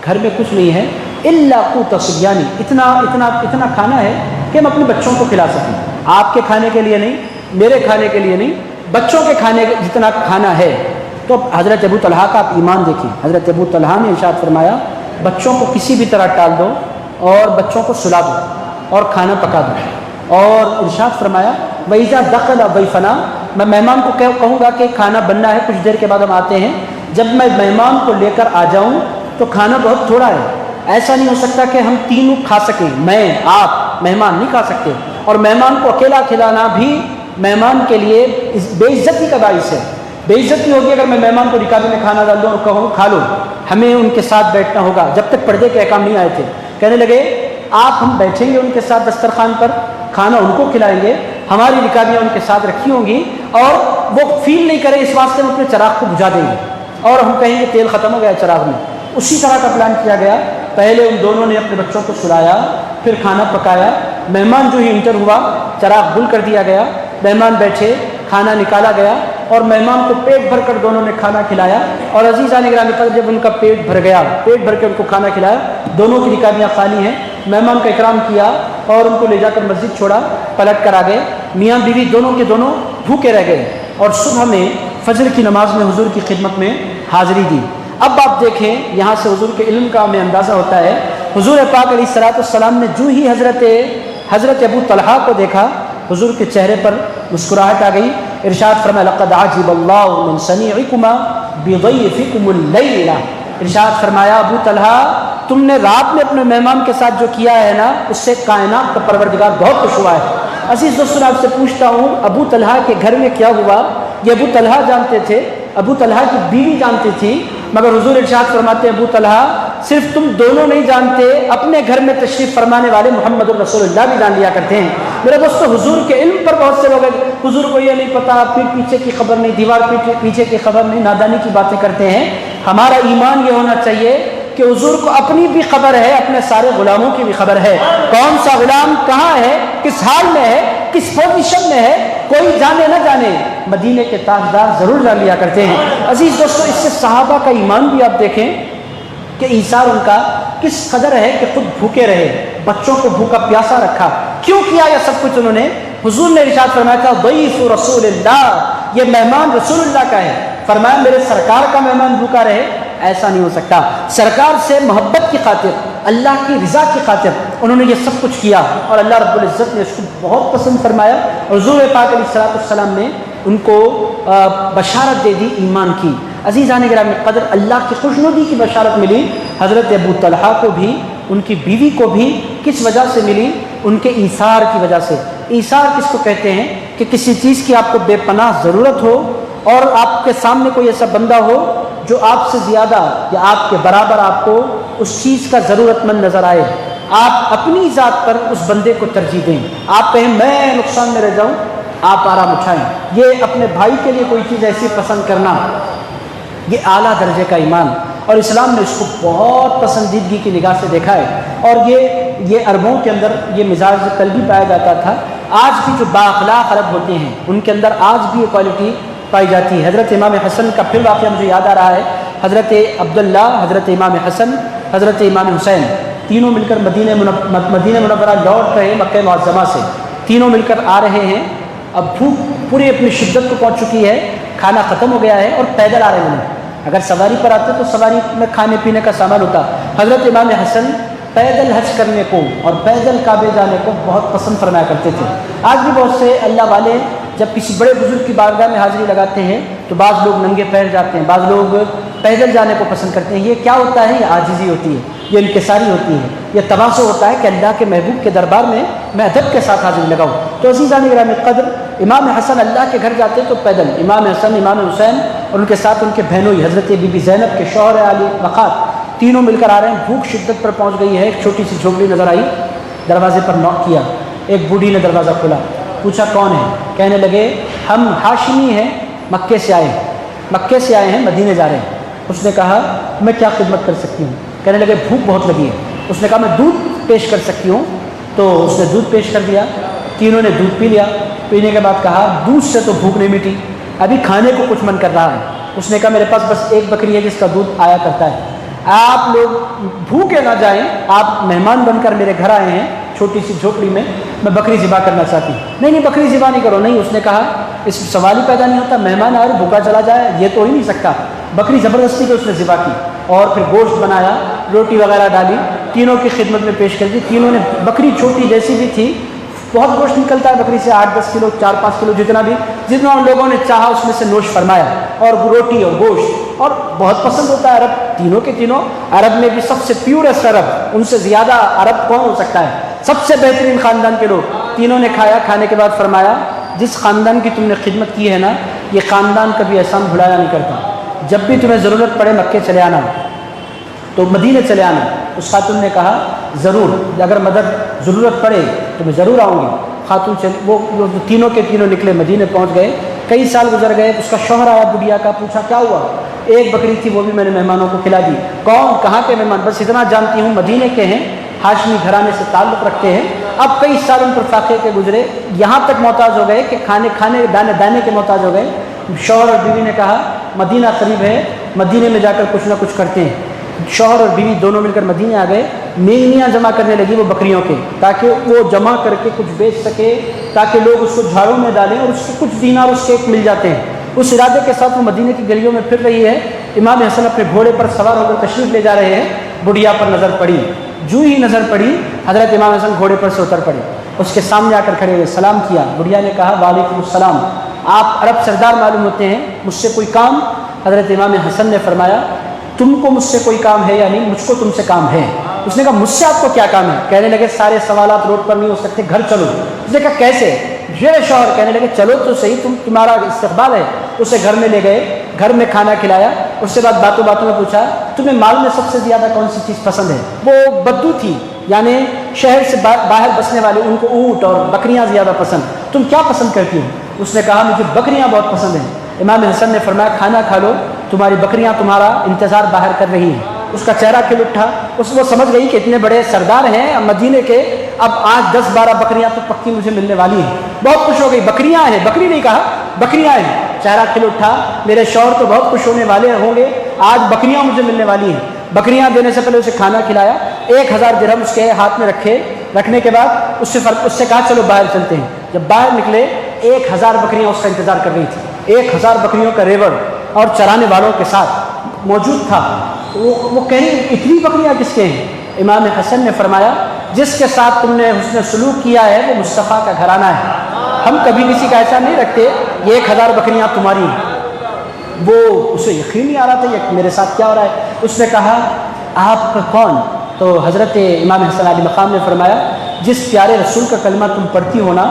گھر میں کچھ نہیں ہے، الا قوت صبیانی، اتنا کھانا ہے کہ ہم اپنے بچوں کو کھلا سکیں، آپ کے کھانے کے لیے نہیں، میرے کھانے کے لیے نہیں، بچوں کے کھانے جتنا کھانا ہے۔ تو حضرت ابو طلحہ کا آپ ایمان دیکھیں، حضرت ابو طلحہ نے ارشاد فرمایا بچوں کو کسی بھی طرح ٹال دو، اور بچوں کو سلا دو اور کھانا پکا دو۔ اور ارشاد فرمایا وَإِذَا دَخَلَ ضَيْفَنَا، میں مہمان کو کہوں گا کہ کھانا بننا ہے، کچھ دیر کے بعد ہم آتے ہیں، جب میں مہمان کو لے کر آ جاؤں تو کھانا بہت تھوڑا ہے، ایسا نہیں ہو سکتا کہ ہم تینوں کھا سکیں، میں آپ مہمان نہیں کھا سکتے، اور مہمان کو اکیلا کھلانا بھی مہمان کے لیے بے عزتی کا باعث ہے۔ بے عزتی ہوگی اگر میں مہمان کو نکاح میں کھانا ڈال دوں اور کہوں کھا لو، ہمیں ان کے ساتھ بیٹھنا ہوگا جب تک پردے کے احکام نہیں آئے تھے۔ کہنے لگے آپ ہم بیٹھیں گے ان کے ساتھ دسترخوان پر، کھانا ان کو کھلائیں گے، ہماری نکاحیاں ان کے ساتھ رکھی ہوں گی، اور وہ فیل نہیں کرے اس واسطے ہم اپنے چراغ کو بجھا دیں گے، اور ہم کہیں گے تیل ختم ہو گیا چراغ میں۔ اسی طرح کا پلان کیا گیا، پہلے ان دونوں نے اپنے بچوں کو سلایا، پھر کھانا پکایا، مہمان جو ہی انٹر ہوا چراغ گل کر دیا گیا، مہمان بیٹھے، کھانا نکالا گیا، اور مہمان کو پیٹ بھر کر دونوں نے کھانا کھلایا، اور عزیزان گرامی قدر جب ان کا پیٹ بھر گیا، پیٹ بھر کے ان کو کھانا کھلایا، دونوں کی نکاحیاں خالی ہیں، مہمان کا اکرام کیا اور ان کو لے جا کر مسجد چھوڑا، پلٹ کر آ گئے، میاں بیوی دونوں کے دونوں بھوکے رہ گئے، اور صبح میں فجر کی نماز میں حضور کی خدمت میں حاضری دی۔ اب آپ دیکھیں یہاں سے حضور کے علم کا ہمیں اندازہ ہوتا ہے، حضور پاک علیہ الصلوۃ والسلام نے جو ہی حضرت ابو طلحہ کو دیکھا، حضور کے چہرے پر مسکراہٹ آ گئی، ارشاد فرمایا لقد عجب اللہ من صنیعکما بضیفکم اللیلہ، ارشاد فرمایا ابو طلحہ تم نے رات میں اپنے مہمان کے ساتھ جو کیا ہے نا، اس سے کائنات کا پروردگار بہت خوش ہوا ہے۔ عزیز دوستوں آپ سے پوچھتا ہوں ابو طلحہ کے گھر میں کیا ہوا، یہ ابو طلحہ جانتے تھے، ابو طلحہ کی بیوی جانتی تھی، مگر حضور ارشاد فرماتے ہیں ابو طلحہ صرف تم دونوں نہیں جانتے، اپنے گھر میں تشریف فرمانے والے محمد الرسول اللہ بھی جان لیا کرتے ہیں۔ میرے دوستو حضور کے علم پر بہت سے لوگ ہیں، حضور کو یہ نہیں پتا، پیٹ پیچھے کی خبر نہیں، دیوار پیچھے کی خبر نہیں، نادانی کی باتیں کرتے ہیں۔ ہمارا ایمان یہ ہونا چاہیے کہ حضور کو اپنی بھی خبر ہے، اپنے سارے غلاموں کی بھی خبر ہے، کون سا غلام کہاں ہے، کس حال میں ہے، کس پوزیشن میں ہے، کوئی جانے نہ جانے، مدینے کے تاجدار ضرور جان لیا کرتے ہیں۔ عزیز دوستو اس سے صحابہ کا ایمان بھی آپ دیکھیں کہ ایثار ان کا کس قدر ہے کہ خود بھوکے رہے، بچوں کو بھوکا پیاسا رکھا، کیوں کیا یہ سب کچھ انہوں نے؟ حضور نے ارشاد فرمایا تھا ضیف رسول اللہ، یہ مہمان رسول اللہ کا ہے، فرمایا میرے سرکار کا مہمان بھوکا رہے، ایسا نہیں ہو سکتا۔ سرکار سے محبت کی خاطر، اللہ کی رضا کی خاطر انہوں نے یہ سب کچھ کیا، اور اللہ رب العزت نے اس کو بہت پسند فرمایا، اور حضور پاک علیہ الصلوۃ والسلام نے ان کو بشارت دے دی ایمان کی۔ عزیزان گرامی قدر اللہ کی خوشنودی کی بشارت ملی حضرت ابو طلحہ کو بھی، ان کی بیوی کو بھی، کس وجہ سے ملی؟ ان کے ایثار کی وجہ سے۔ ایثار کس کو کہتے ہیں؟ کہ کسی چیز کی آپ کو بے پناہ ضرورت ہو، اور آپ کے سامنے کوئی ایسا بندہ ہو جو آپ سے زیادہ یا آپ کے برابر آپ کو اس چیز کا ضرورت مند نظر آئے، آپ اپنی ذات پر اس بندے کو ترجیح دیں، آپ کہیں میں نقصان میں رہ جاؤں، آپ آرام اٹھائیں۔ یہ اپنے بھائی کے لیے کوئی چیز ایسی پسند کرنا، یہ اعلیٰ درجے کا ایمان، اور اسلام نے اس کو بہت پسندیدگی کی نگاہ سے دیکھا ہے، اور یہ عربوں کے اندر یہ مزاج قلبی پایا جاتا تھا۔ آج بھی جو بااخلاق عرب ہوتے ہیں ان کے اندر آج بھی یہ کوالٹی پائی جاتی ہے۔ حضرت امام حسن کا پھر واقعہ مجھے یاد آ رہا ہے، حضرت عبداللہ، حضرت امام حسن، حضرت امام حسین تینوں مل کر مدینہ منورہ لوٹ رہے مکہ معظمہ سے، تینوں مل کر آ رہے ہیں، اب بھوک پوری اپنی شدت کو پہنچ چکی ہے، کھانا ختم ہو گیا ہے، اور پیدل آ رہے ہیں۔ اگر سواری پر آتے تو سواری میں کھانے پینے کا سامان ہوتا۔ حضرت امام حسن پیدل حج کرنے کو اور پیدل کعبے جانے کو بہت پسند فرمایا کرتے تھے۔ آج بھی بہت سے اللہ والے جب کسی بڑے بزرگ کی بارگاہ میں حاضری لگاتے ہیں تو بعض لوگ ننگے پیر جاتے ہیں، بعض لوگ پیدل جانے کو پسند کرتے ہیں۔ یہ کیا ہوتا ہے؟ یہ عاجزی ہوتی ہے، یہ انکساری ہوتی ہے، یہ تواضع ہوتا ہے کہ اللہ کے محبوب کے دربار میں میں ادب کے ساتھ حاضری لگاؤں۔ تو عزیزان گرامی قدر امام حسن اللہ کے گھر جاتے تو پیدل، امام حسن، امام حسین اور ان کے ساتھ ان کے بہنوئی حضرت بی بی زینب کے شوہر علی وقات تینوں مل کر آ رہے ہیں۔ بھوک شدت پر پہنچ گئی ہے، ایک چھوٹی سی جھوپڑی نظر آئی، دروازے پر نوک کیا، ایک بوڑھی نے دروازہ کھولا، پوچھا کون ہے؟ کہنے لگے ہم ہاشمی ہیں، مکے سے آئے ہیں، مدینے جا رہے ہیں۔ اس نے کہا میں کیا خدمت کر سکتی ہوں؟ کہنے لگے بھوک بہت لگی ہے۔ اس نے کہا میں دودھ پیش کر سکتی ہوں، تو اس نے دودھ پیش کر دیا، تینوں نے دودھ پی لیا۔ پینے کے بعد کہا دودھ سے تو بھوک نہیں مٹی، ابھی کھانے کو کچھ من کر رہا ہے۔ اس نے کہا میرے پاس بس ایک بکری ہے جس کا دودھ آیا کرتا ہے، آپ لوگ بھوکے نہ جائیں، آپ مہمان بن کر میرے گھر آئے ہیں چھوٹی سی جھوپڑی میں، میں بکری ذبح کرنا چاہتی ہوں۔ نہیں بکری ذبح نہیں کرو، نہیں۔ اس نے کہا اس سوال ہی پیدا نہیں ہوتا، مہمان آئے بھوکا چلا جائے، یہ تو ہو ہی نہیں سکتا۔ بکری زبردستی کو اس نے ذبح کی، اور پھر گوشت بنایا، روٹی وغیرہ ڈالی، تینوں کی خدمت میں پیش کر دی. تینوں نے بکری چھوٹی جیسی بھی تھی, بہت گوشت نکلتا ہے بکری سے, 8-10 کلو 4-5 کلو جتنا ان لوگوں نے چاہا اس میں سے نوش فرمایا, اور روٹی اور گوشت, اور بہت پسند ہوتا ہے عرب تینوں کے تینوں. عرب میں بھی سب سے پیورسٹ عرب, ان سے زیادہ عرب کون ہو سکتا ہے, سب سے بہترین خاندان کے لوگ. تینوں نے کھایا, کھانے کے بعد فرمایا جس خاندان کی تم نے خدمت کی ہے نا, یہ خاندان کبھی احسان بھلایا نہیں کرتا. جب بھی تمہیں ضرورت پڑے مکے چلے آنا, تو مدینے چلے آنا. اس خاتون نے کہا ضرور, اگر مدد ضرورت پڑے تو میں ضرور آؤں گی. خاتون وہ تینوں کے تینوں نکلے, مدینے پہنچ گئے. کئی سال گزر گئے, اس کا شوہر آیا بڑھیا کا, پوچھا کیا ہوا. ایک بکری تھی وہ بھی میں نے مہمانوں کو کھلا دی. کون, کہاں کے مہمان, بس اتنا جانتی ہوں مدینے کے ہیں, ہاشمی گھرانے سے تعلق رکھتے ہیں. اب کئی سال ان پر فاقے کے گزرے, یہاں تک محتاج ہو گئے کہ کھانے دانے کے محتاج ہو گئے. شوہر اور بیوی نے کہا مدینہ قریب ہے, مدینے میں جا کر کچھ نہ کچھ کرتے ہیں. شوہر اور بیوی دونوں مل کر مدینے آ گئے. مینیاں جمع کرنے لگی وہ بکریوں کے, تاکہ وہ جمع کر کے کچھ بیچ سکے, تاکہ لوگ اس کو جھاڑوں میں ڈالیں اور اس کے کچھ دینار اس کے ایک مل جاتے ہیں. اس ارادے کے ساتھ وہ مدینے کی گلیوں میں پھر رہی ہے. امام حسن اپنے گھوڑے پر سوار ہو کر تشریف لے جا رہے ہیں. بڑھیا پر نظر پڑی, جو ہی نظر پڑی حضرت امام حسن گھوڑے پر سے اتر پڑے, اس کے سامنے آ کر کھڑے ہوئے, سلام کیا. بڑھیا نے کہا وعلیکم السلام, آپ عرب سردار معلوم ہوتے ہیں, مجھ سے کوئی کام. حضرت امام حسن نے فرمایا تم کو مجھ سے کوئی کام ہے یا نہیں, مجھ کو تم سے کام ہے. اس نے کہا مجھ سے آپ کو کیا کام ہے. کہنے لگے سارے سوالات روڈ پر نہیں ہو سکتے, گھر چلو. اس نے کہا کیسے. یہ شوہر کہنے لگے چلو تو صحیح, تمہارا استقبال ہے. اسے گھر میں لے گئے, گھر میں کھانا کھلایا. اس کے بعد باتوں باتوں میں پوچھا تمہیں مال میں سب سے زیادہ کون سی چیز پسند ہے. وہ بدو تھی, یعنی شہر سے باہر بسنے والے, ان کو اونٹ اور بکریاں زیادہ پسند. تم کیا پسند کرتی ہو. اس نے کہا مجھے بکریاں بہت پسند ہیں. امام حسن نے فرمایا کھانا کھا لو, تمہاری بکریاں تمہارا انتظار باہر کر رہی ہیں. اس کا چہرہ کھل اٹھا. وہ سمجھ گئی کہ اتنے بڑے سردار ہیں مدینے کے, اب 8-10-12 بکریاں تو پکی مجھے ملنے والی ہیں. بہت خوش ہو گئی, بکریاں ہیں, بکری نہیں کہا, بکریاں ہیں. چہرہ کھل اٹھا, میرے شوہر تو بہت خوش ہونے والے ہوں گے, آج بکریاں مجھے ملنے والی ہیں. بکریاں دینے سے پہلے اسے کھانا کھلایا. 1000 درہم اس کے ہاتھ میں رکھنے کے بعد اس سے کہا چلو باہر چلتے ہیں. جب باہر نکلے 1000 بکریاں اس کا انتظار کر رہی تھی. 1000 بکریوں کا ریوڑ اور چرانے والوں کے ساتھ موجود تھا. وہ کہیں اتنی بکریاں کس کے ہیں. امام حسن نے فرمایا جس کے ساتھ تم نے حسن سلوک کیا ہے وہ مصطفیٰ کا گھرانہ ہے. ہم کبھی کسی کا ایسا نہیں رکھتے, یہ 1000 بکریاں تمہاری ہیں. وہ اسے یقین نہیں آ رہا تھا یہ میرے ساتھ کیا ہو رہا ہے. اس نے کہا آپ کا کون. تو حضرت امام حسن علی مقام نے فرمایا جس پیارے رسول کا کلمہ تم پڑھتی ہو نا,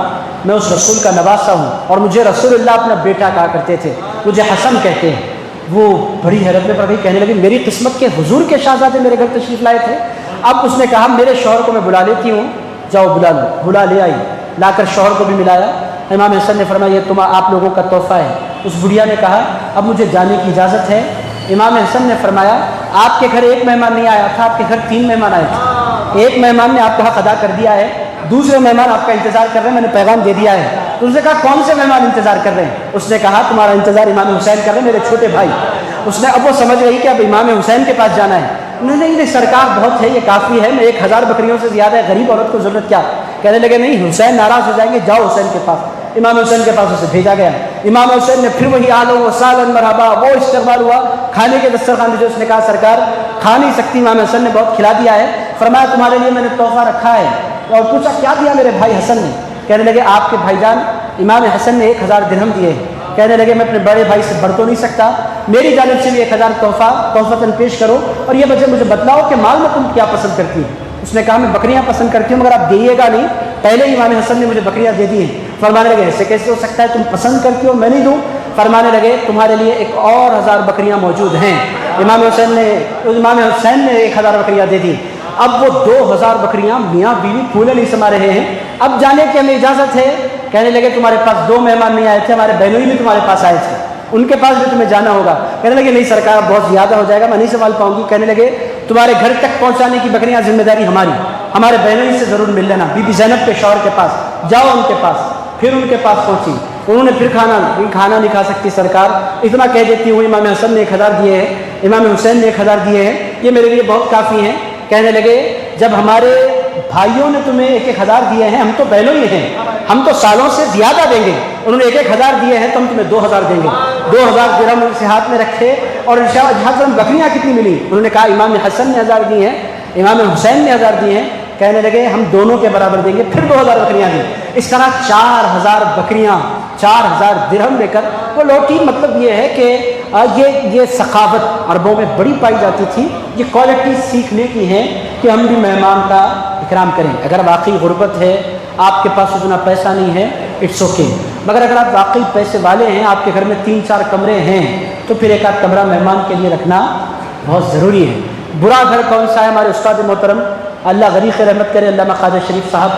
میں اس رسول کا نواسا ہوں, اور مجھے رسول اللہ اپنا بیٹا کہا کرتے تھے, مجھے حسن کہتے ہیں. وہ بڑی حیرت میں پڑ گئی, کہنے لگی میری قسمت کے حضور کے شہزادے میرے گھر تشریف لائے تھے. اب اس نے کہا میرے شوہر کو میں بلا لیتی ہوں, جاؤ بلا لو. بلا لے آئی, لا کر شوہر کو بھی ملایا. امام حسن نے فرمایا یہ آپ لوگوں کا تحفہ ہے. اس بڑھیا نے کہا اب مجھے جانے کی اجازت ہے. امام حسن نے فرمایا آپ کے گھر ایک مہمان نہیں آیا تھا, آپ کے گھر 3 مہمان آئے تھے. ایک مہمان نے آپ کا حق ادا کر دیا ہے, دوسرے مہمان آپ کا انتظار کر رہے ہیں, میں نے پیغام دے دیا ہے. تو اس نے کہا کون سے مہمان انتظار کر رہے ہیں. اس نے کہا تمہارا انتظار امام حسین کر رہے ہیں, میرے چھوٹے بھائی. اس نے اب وہ سمجھ گئی کہ اب امام حسین کے پاس جانا ہے. انہوں نے نہیں سرکار بہت ہے, یہ کافی ہے, میں 1000 بکریوں سے زیادہ ہے, غریب عورت کو ضرورت کیا. کہنے لگے نہیں, حسین ناراض ہو جائیں گے, جاؤ حسین کے پاس. امام حسین کے پاس اسے بھیجا گیا. امام حسین نے پھر وہی آلو و سالن مرحبا, وہ استقبال ہوا. کھانے کے دسترخوان جو اس نے کہا سرکار کھا نہیں سکتی, امام حسن نے بہت کھلا دیا ہے. فرمایا تمہارے لیے میں نے تحفہ رکھا ہے. اور پوچھا کیا دیا میرے بھائی حسن نے. کہنے لگے آپ کے بھائی جان امام حسن نے 1000 درہم دیے. کہنے لگے میں اپنے بڑے بھائی سے بڑھ تو نہیں سکتا, میری جانب سے بھی 1000 تحفتاً پیش کرو, اور یہ مجھے بتلاؤ کہ مال میں تم کیا پسند کرتی ہو. اس نے کہا میں بکریاں پسند کرتی ہوں, مگر آپ دیئے گا نہیں, پہلے ہی امام حسن نے مجھے بکریاں دے دی ہیں. فرمانے لگے ایسے کیسے ہو سکتا ہے, تم پسند کرتی ہو میں نہیں دوں. فرمانے لگے تمہارے لیے ایک اور 1000 بکریاں موجود ہیں. امام حسین نے 1000 بکریاں دے دی. اب وہ 2000 بکریاں میاں بیوی پھولے نہیں سما رہے ہیں. اب جانے کی ہمیں اجازت ہے. کہنے لگے تمہارے پاس 2 مہمان نہیں آئے تھے, ہمارے بہنوئی بھی تمہارے پاس آئے تھے, ان کے پاس بھی تمہیں جانا ہوگا. کہنے لگے نہیں سرکار بہت زیادہ ہو جائے گا, میں نہیں سنبھال پاؤں گی. کہنے لگے تمہارے گھر تک پہنچانے کی بکریاں ذمہ داری ہماری, ہمارے بہنوئی سے ضرور مل لینا. بی بی زینب کے شوہر کے پاس جاؤ, ان کے پاس. پھر ان کے پاس پہنچی, انہوں نے پھر کھانا نہیں کھا سکتی سرکار, اتنا کہہ دیتی ہوں امام حسن نے 1000 دیے ہیں, امام حسین نے 1000 دیے ہیں, یہ میرے لیے بہت کافی ہیں. کہنے لگے جب ہمارے بھائیوں نے تمہیں 1000 دیے ہیں, ہم تو بہنوئی ہیں, ہم تو سالوں سے زیادہ دیں گے. انہوں نے 1000 دیے ہیں تو ہم تمہیں 2000 دیں گے. 2000 درہم ان سے ہاتھ میں رکھے. اور حضرت بکریاں کتنی ملی. انہوں نے کہا امام حسن نے 1000 دی ہیں, امام حسین نے 1000 دیے ہیں، کہنے لگے ہم دونوں کے برابر دیں گے، پھر 2000 بکریاں دیں۔ اس طرح 4000 بکریاں 4000 درہم لے کر وہ لوٹی۔ مطلب یہ ہے کہ یہ سخاوت عربوں میں بڑی پائی جاتی تھی۔ یہ کوالٹی سیکھنے کی ہے کہ ہم بھی مہمان کا اکرام کریں۔ اگر واقعی غربت ہے، آپ کے پاس اتنا پیسہ نہیں ہے، اٹس اوکے، مگر اگر آپ واقعی پیسے والے ہیں، آپ کے گھر میں 3-4 کمرے ہیں، تو پھر ایک آدھ کمرہ مہمان کے لیے رکھنا بہت ضروری ہے۔ برا گھر کون سا ہے؟ ہمارے استاد محترم اللہ غریق رحمت کرے علامہ خواجہ شریف صاحب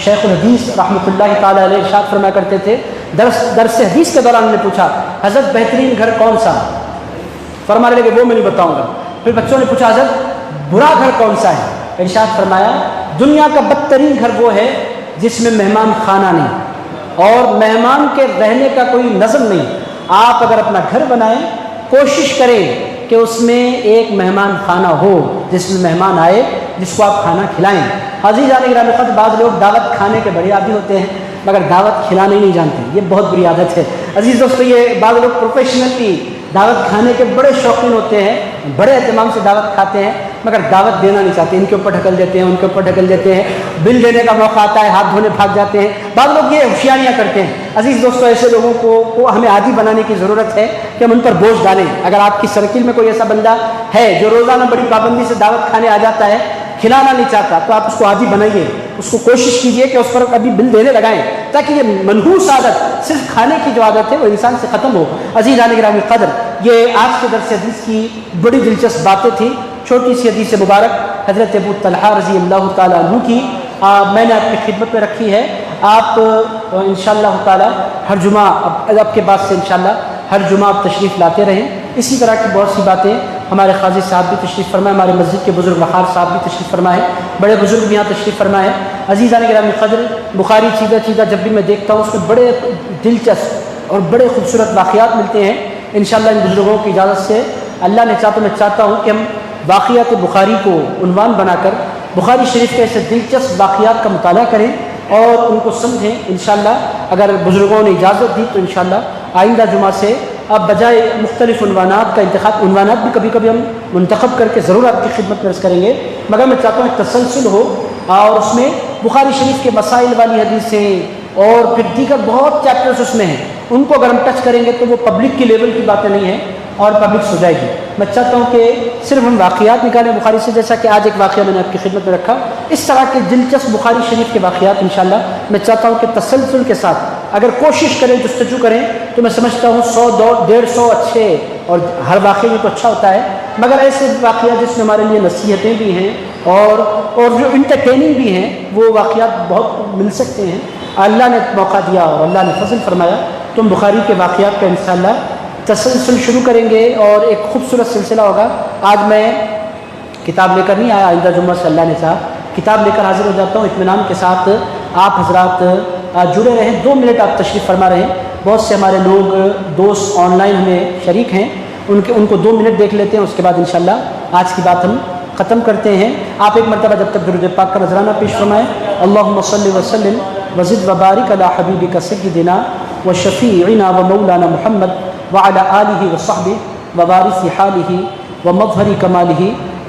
شیخ الحدیث رحمۃ اللہ تعالیٰ علیہ ارشاد فرمایا کرتے تھے، درس حدیث کے دوران نے پوچھا حضرت بہترین گھر کون سا؟ فرمانے لگے وہ میں نہیں بتاؤں گا۔ پھر بچوں نے پوچھا حضرت برا گھر کون سا ہے؟ ارشاد فرمایا دنیا کا بدترین گھر وہ ہے جس میں مہمان خانہ نہیں اور مہمان کے رہنے کا کوئی نظم نہیں۔ آپ اگر اپنا گھر بنائیں، کوشش کریں کہ اس میں ایک مہمان خانہ ہو جس میں مہمان آئے جس کو آپ کھانا کھلائیں۔ عزیزان گرامی قدر، بعض لوگ دعوت کھانے کے بڑے عادی ہوتے ہیں مگر دعوت کھلانے نہیں جانتے، یہ بہت بری عادت ہے۔ عزیز دوستو، یہ بعض لوگ پروفیشنلی دعوت کھانے کے بڑے شوقین ہوتے ہیں، بڑے اہتمام سے دعوت کھاتے ہیں مگر دعوت دینا نہیں چاہتے، ان کے اوپر ڈھکل دیتے ہیں، ان کے اوپر ڈھکل دیتے ہیں، بل دینے کا موقع آتا ہے ہاتھ دھونے بھاگ جاتے ہیں۔ بعض لوگ یہ ہوشیاریاں کرتے ہیں۔ عزیز دوستو، ایسے لوگوں کو ہمیں عادی بنانے کی ضرورت ہے کہ ہم ان پر بوجھ ڈالیں۔ اگر آپ کی سرکل میں کوئی ایسا بندہ ہے جو روزانہ بڑی پابندی سے دعوت کھانے آ جاتا ہے، کھلانا نہیں چاہتا، تو آپ اس کو عادی بنائیے، اس کو کوشش کیجئے کہ اس پر ابھی بل دینے لگائیں تاکہ یہ منحوس عادت، صرف کھانے کی جو عادت ہے وہ انسان سے ختم ہو۔ عزیزان گرامی قدر، یہ آج کے درس حدیث کی بڑی دلچسپ باتیں تھیں۔ چھوٹی سی حدیث مبارک حضرت ابو طلحہ رضی اللہ تعالیٰ عنہ کی میں نے آپ کی خدمت میں رکھی ہے۔ آپ انشاءاللہ تعالیٰ ہر جمعہ اب کے بعد سے انشاءاللہ ہر جمعہ آپ تشریف لاتے رہیں۔ اسی طرح کی بہت سی باتیں ہمارے قاضی صاحب بھی تشریف فرمائے، ہمارے مسجد کے بزرگ وقار صاحب بھی تشریف فرمائے، بڑے بزرگ بھی یہاں تشریف فرمائے۔ عزیزان گرامی قدر، بخاری چیدہ جب بھی میں دیکھتا ہوں اس میں بڑے دلچسپ اور بڑے خوبصورت واقعات ملتے ہیں۔ انشاءاللہ ان بزرگوں کی اجازت سے اللہ نے چاہا تو میں چاہتا ہوں کہ ہم واقعات بخاری کو عنوان بنا کر بخاری شریف کے ایسے دلچسپ واقعات کا مطالعہ کریں اور ان کو سمجھیں۔ انشاءاللہ اگر بزرگوں نے اجازت دی تو انشاءاللہ آئندہ جمعہ سے اب بجائے مختلف عنوانات کا انتخاب، عنوانات بھی کبھی کبھی ہم منتخب کر کے ضرور آپ کی خدمت میں عرض کریں گے، مگر میں چاہتا ہوں ایک تسلسل ہو اور اس میں بخاری شریف کے مسائل والی حدیثیں اور پھر دیگر بہت چیپٹرز اس میں ہیں، ان کو اگر ہم ٹچ کریں گے تو وہ پبلک کی لیول کی باتیں نہیں ہیں اور پبلک ہو جائے گی۔ میں چاہتا ہوں کہ صرف ہم واقعات نکالیں بخاری سے، جیسا کہ آج ایک واقعہ میں نے آپ کی خدمت میں رکھا، اس طرح کے دلچسپ بخاری شریف کے واقعات انشاءاللہ میں چاہتا ہوں کہ تسلسل کے ساتھ اگر کوشش کریں، جستجو کریں، تو میں سمجھتا ہوں 100-150 اچھے، اور ہر واقعے میں تو اچھا ہوتا ہے مگر ایسے واقعات جس میں ہمارے لیے نصیحتیں بھی ہیں اور جو انٹرٹیننگ بھی ہیں، وہ واقعات بہت مل سکتے ہیں۔ اللہ نے موقع دیا اور اللہ نے فضل فرمایا تو ہم بخاری کے واقعات کا انشاءاللہ تسلسل شروع کریں گے اور ایک خوبصورت سلسلہ ہوگا۔ آج میں کتاب لے کر نہیں آیا، آئندہ جمعہ سے اللہ نے چاہا کتاب لے کر حاضر ہو جاتا ہوں۔ اطمینان کے ساتھ آپ حضرات جڑے رہیں، 2 منٹ آپ تشریف فرما رہے ہیں۔ بہت سے ہمارے لوگ دوست آن لائن ہمیں شریک ہیں، ان کو 2 منٹ دیکھ لیتے ہیں، اس کے بعد انشاءاللہ آج کی بات ہم ختم کرتے ہیں۔ آپ ایک مرتبہ جب تک درود پاک کا نذرانہ پیش فرمائیں، اللہم صلی وسلم وزد وبارک علی حبیبک سیدنا وشفیعنا ومولانا محمد وعلى آلہ وصحبہ ووارث حالہ ومظہر کمالہ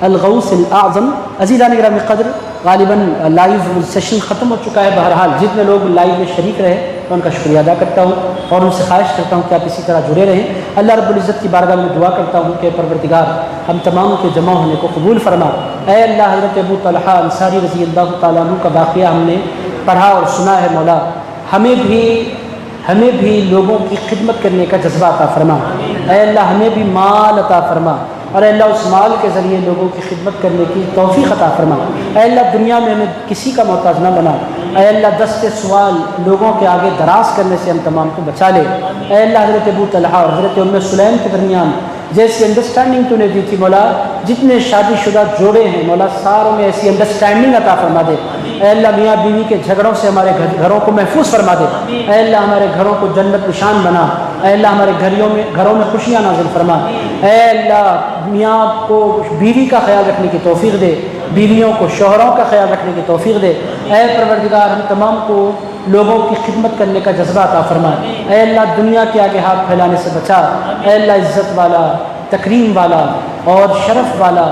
الغوث الاعظم۔ عزیزان گرامی قدر، غالباً لائیو سیشن ختم ہو چکا ہے، بہرحال جتنے لوگ لائیو میں شریک رہے میں ان کا شکریہ ادا کرتا ہوں اور ان سے خواہش کرتا ہوں کہ آپ اسی طرح جڑے رہیں۔ اللہ رب العزت کی بارگاہ میں دعا کرتا ہوں کہ پروردگار ہم تمام کے جمع ہونے کو قبول فرما۔ اے اللہ، حضرت ابو طلحہ انصاری رضی اللہ تعالیٰ عنہ کا واقعہ ہم نے پڑھا اور سنا ہے، مولا ہمیں بھی لوگوں کی خدمت کرنے کا جذبہ عطا فرما۔ اے اللہ، ہمیں بھی مال عطا فرما اور اے اللہ اس مال کے ذریعے لوگوں کی خدمت کرنے کی توفیق عطا فرما۔ اے اللہ، دنیا میں ہمیں کسی کا محتاج نہ بنا۔ اے اللہ، دست سوال لوگوں کے آگے دراز کرنے سے ہم تمام کو بچا لے۔ اے اللہ، حضرت ابو طلحہ اور حضرت ام سلیم کے درمیان جیسی انڈرسٹینڈنگ تو نے دی تھی مولا، جتنے شادی شدہ جوڑے ہیں مولا، ساروں میں ایسی انڈرسٹینڈنگ عطا فرما دے۔ اے اللہ، میاں بیوی کے جھگڑوں سے ہمارے گھروں کو محفوظ فرما دے۔ اے اللہ، ہمارے گھروں کو جنت نشان بنا۔ اے اللہ، ہمارے گھروں میں خوشیاں نازل فرما۔ اے اللہ، میاں کو بیوی کا خیال رکھنے کی توفیق دے، بیویوں کو شوہروں کا خیال رکھنے کی توفیق دے۔ اے پروردگار، ہم تمام کو لوگوں کی خدمت کرنے کا جذبہ عطا فرما۔ اے اللہ، دنیا کے آگے ہاتھ پھیلانے سے بچا۔ اے اللہ، عزت والا، تکریم والا اور شرف والا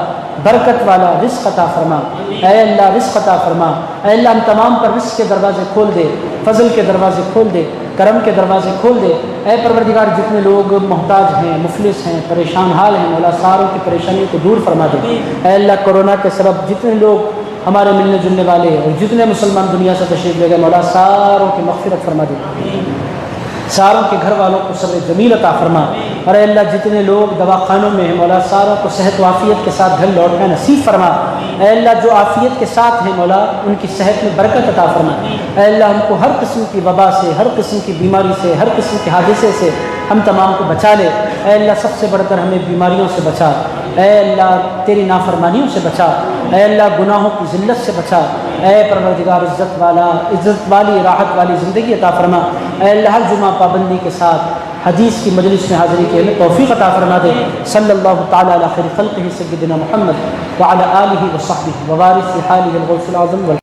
برکت والا رزق عطا فرما، اے اللہ رزق عطا فرما، اے اللہ ہم تمام پر رزق کے دروازے کھول دے، فضل کے دروازے کھول دے، کرم کے دروازے کھول دے، اے پروردگار جتنے لوگ محتاج ہیں، مفلس ہیں، پریشان حال ہیں، مولا ساروں کی پریشانیوں کو دور فرما دے، اے اللہ کورونا کے سبب جتنے لوگ ہمارے ملنے جلنے والے اور جتنے مسلمان دنیا سے تشریف لے گئے، مولا ساروں کی مغفرت فرما دے، ساروں کے گھر والوں کو صبر جمیل عطا فرما، اور اے اللہ جتنے لوگ دواخانوں میں ہیں مولا ساروں کو صحت و عافیت کے ساتھ گھر لوٹنا نصیب فرما، اے اللہ جو عافیت کے ساتھ ہیں مولا ان کی صحت میں برکت عطا فرما، اے اللہ ہم کو ہر قسم کی وبا سے، ہر قسم کی بیماری سے، ہر قسم کے حادثے سے ہم تمام کو بچا لے، اے اللہ سب سے بڑھ کر ہمیں بیماریوں سے بچا، اے اللہ تیری نافرمانیوں سے بچا، اے اللہ گناہوں کی ذلت سے بچا، اے پروردگار عزت والی راحت والی زندگی عطا فرما، اے اللہ ہر جمعہ پابندی کے ساتھ حدیث کی مجلس میں حاضری کے لیے توفیق عطا فرما دے، صلی اللہ تعالی علی خیر خلقہ سیدنا محمد وعلی آلہ وصحبہ ووارث حالہ الغوث العظم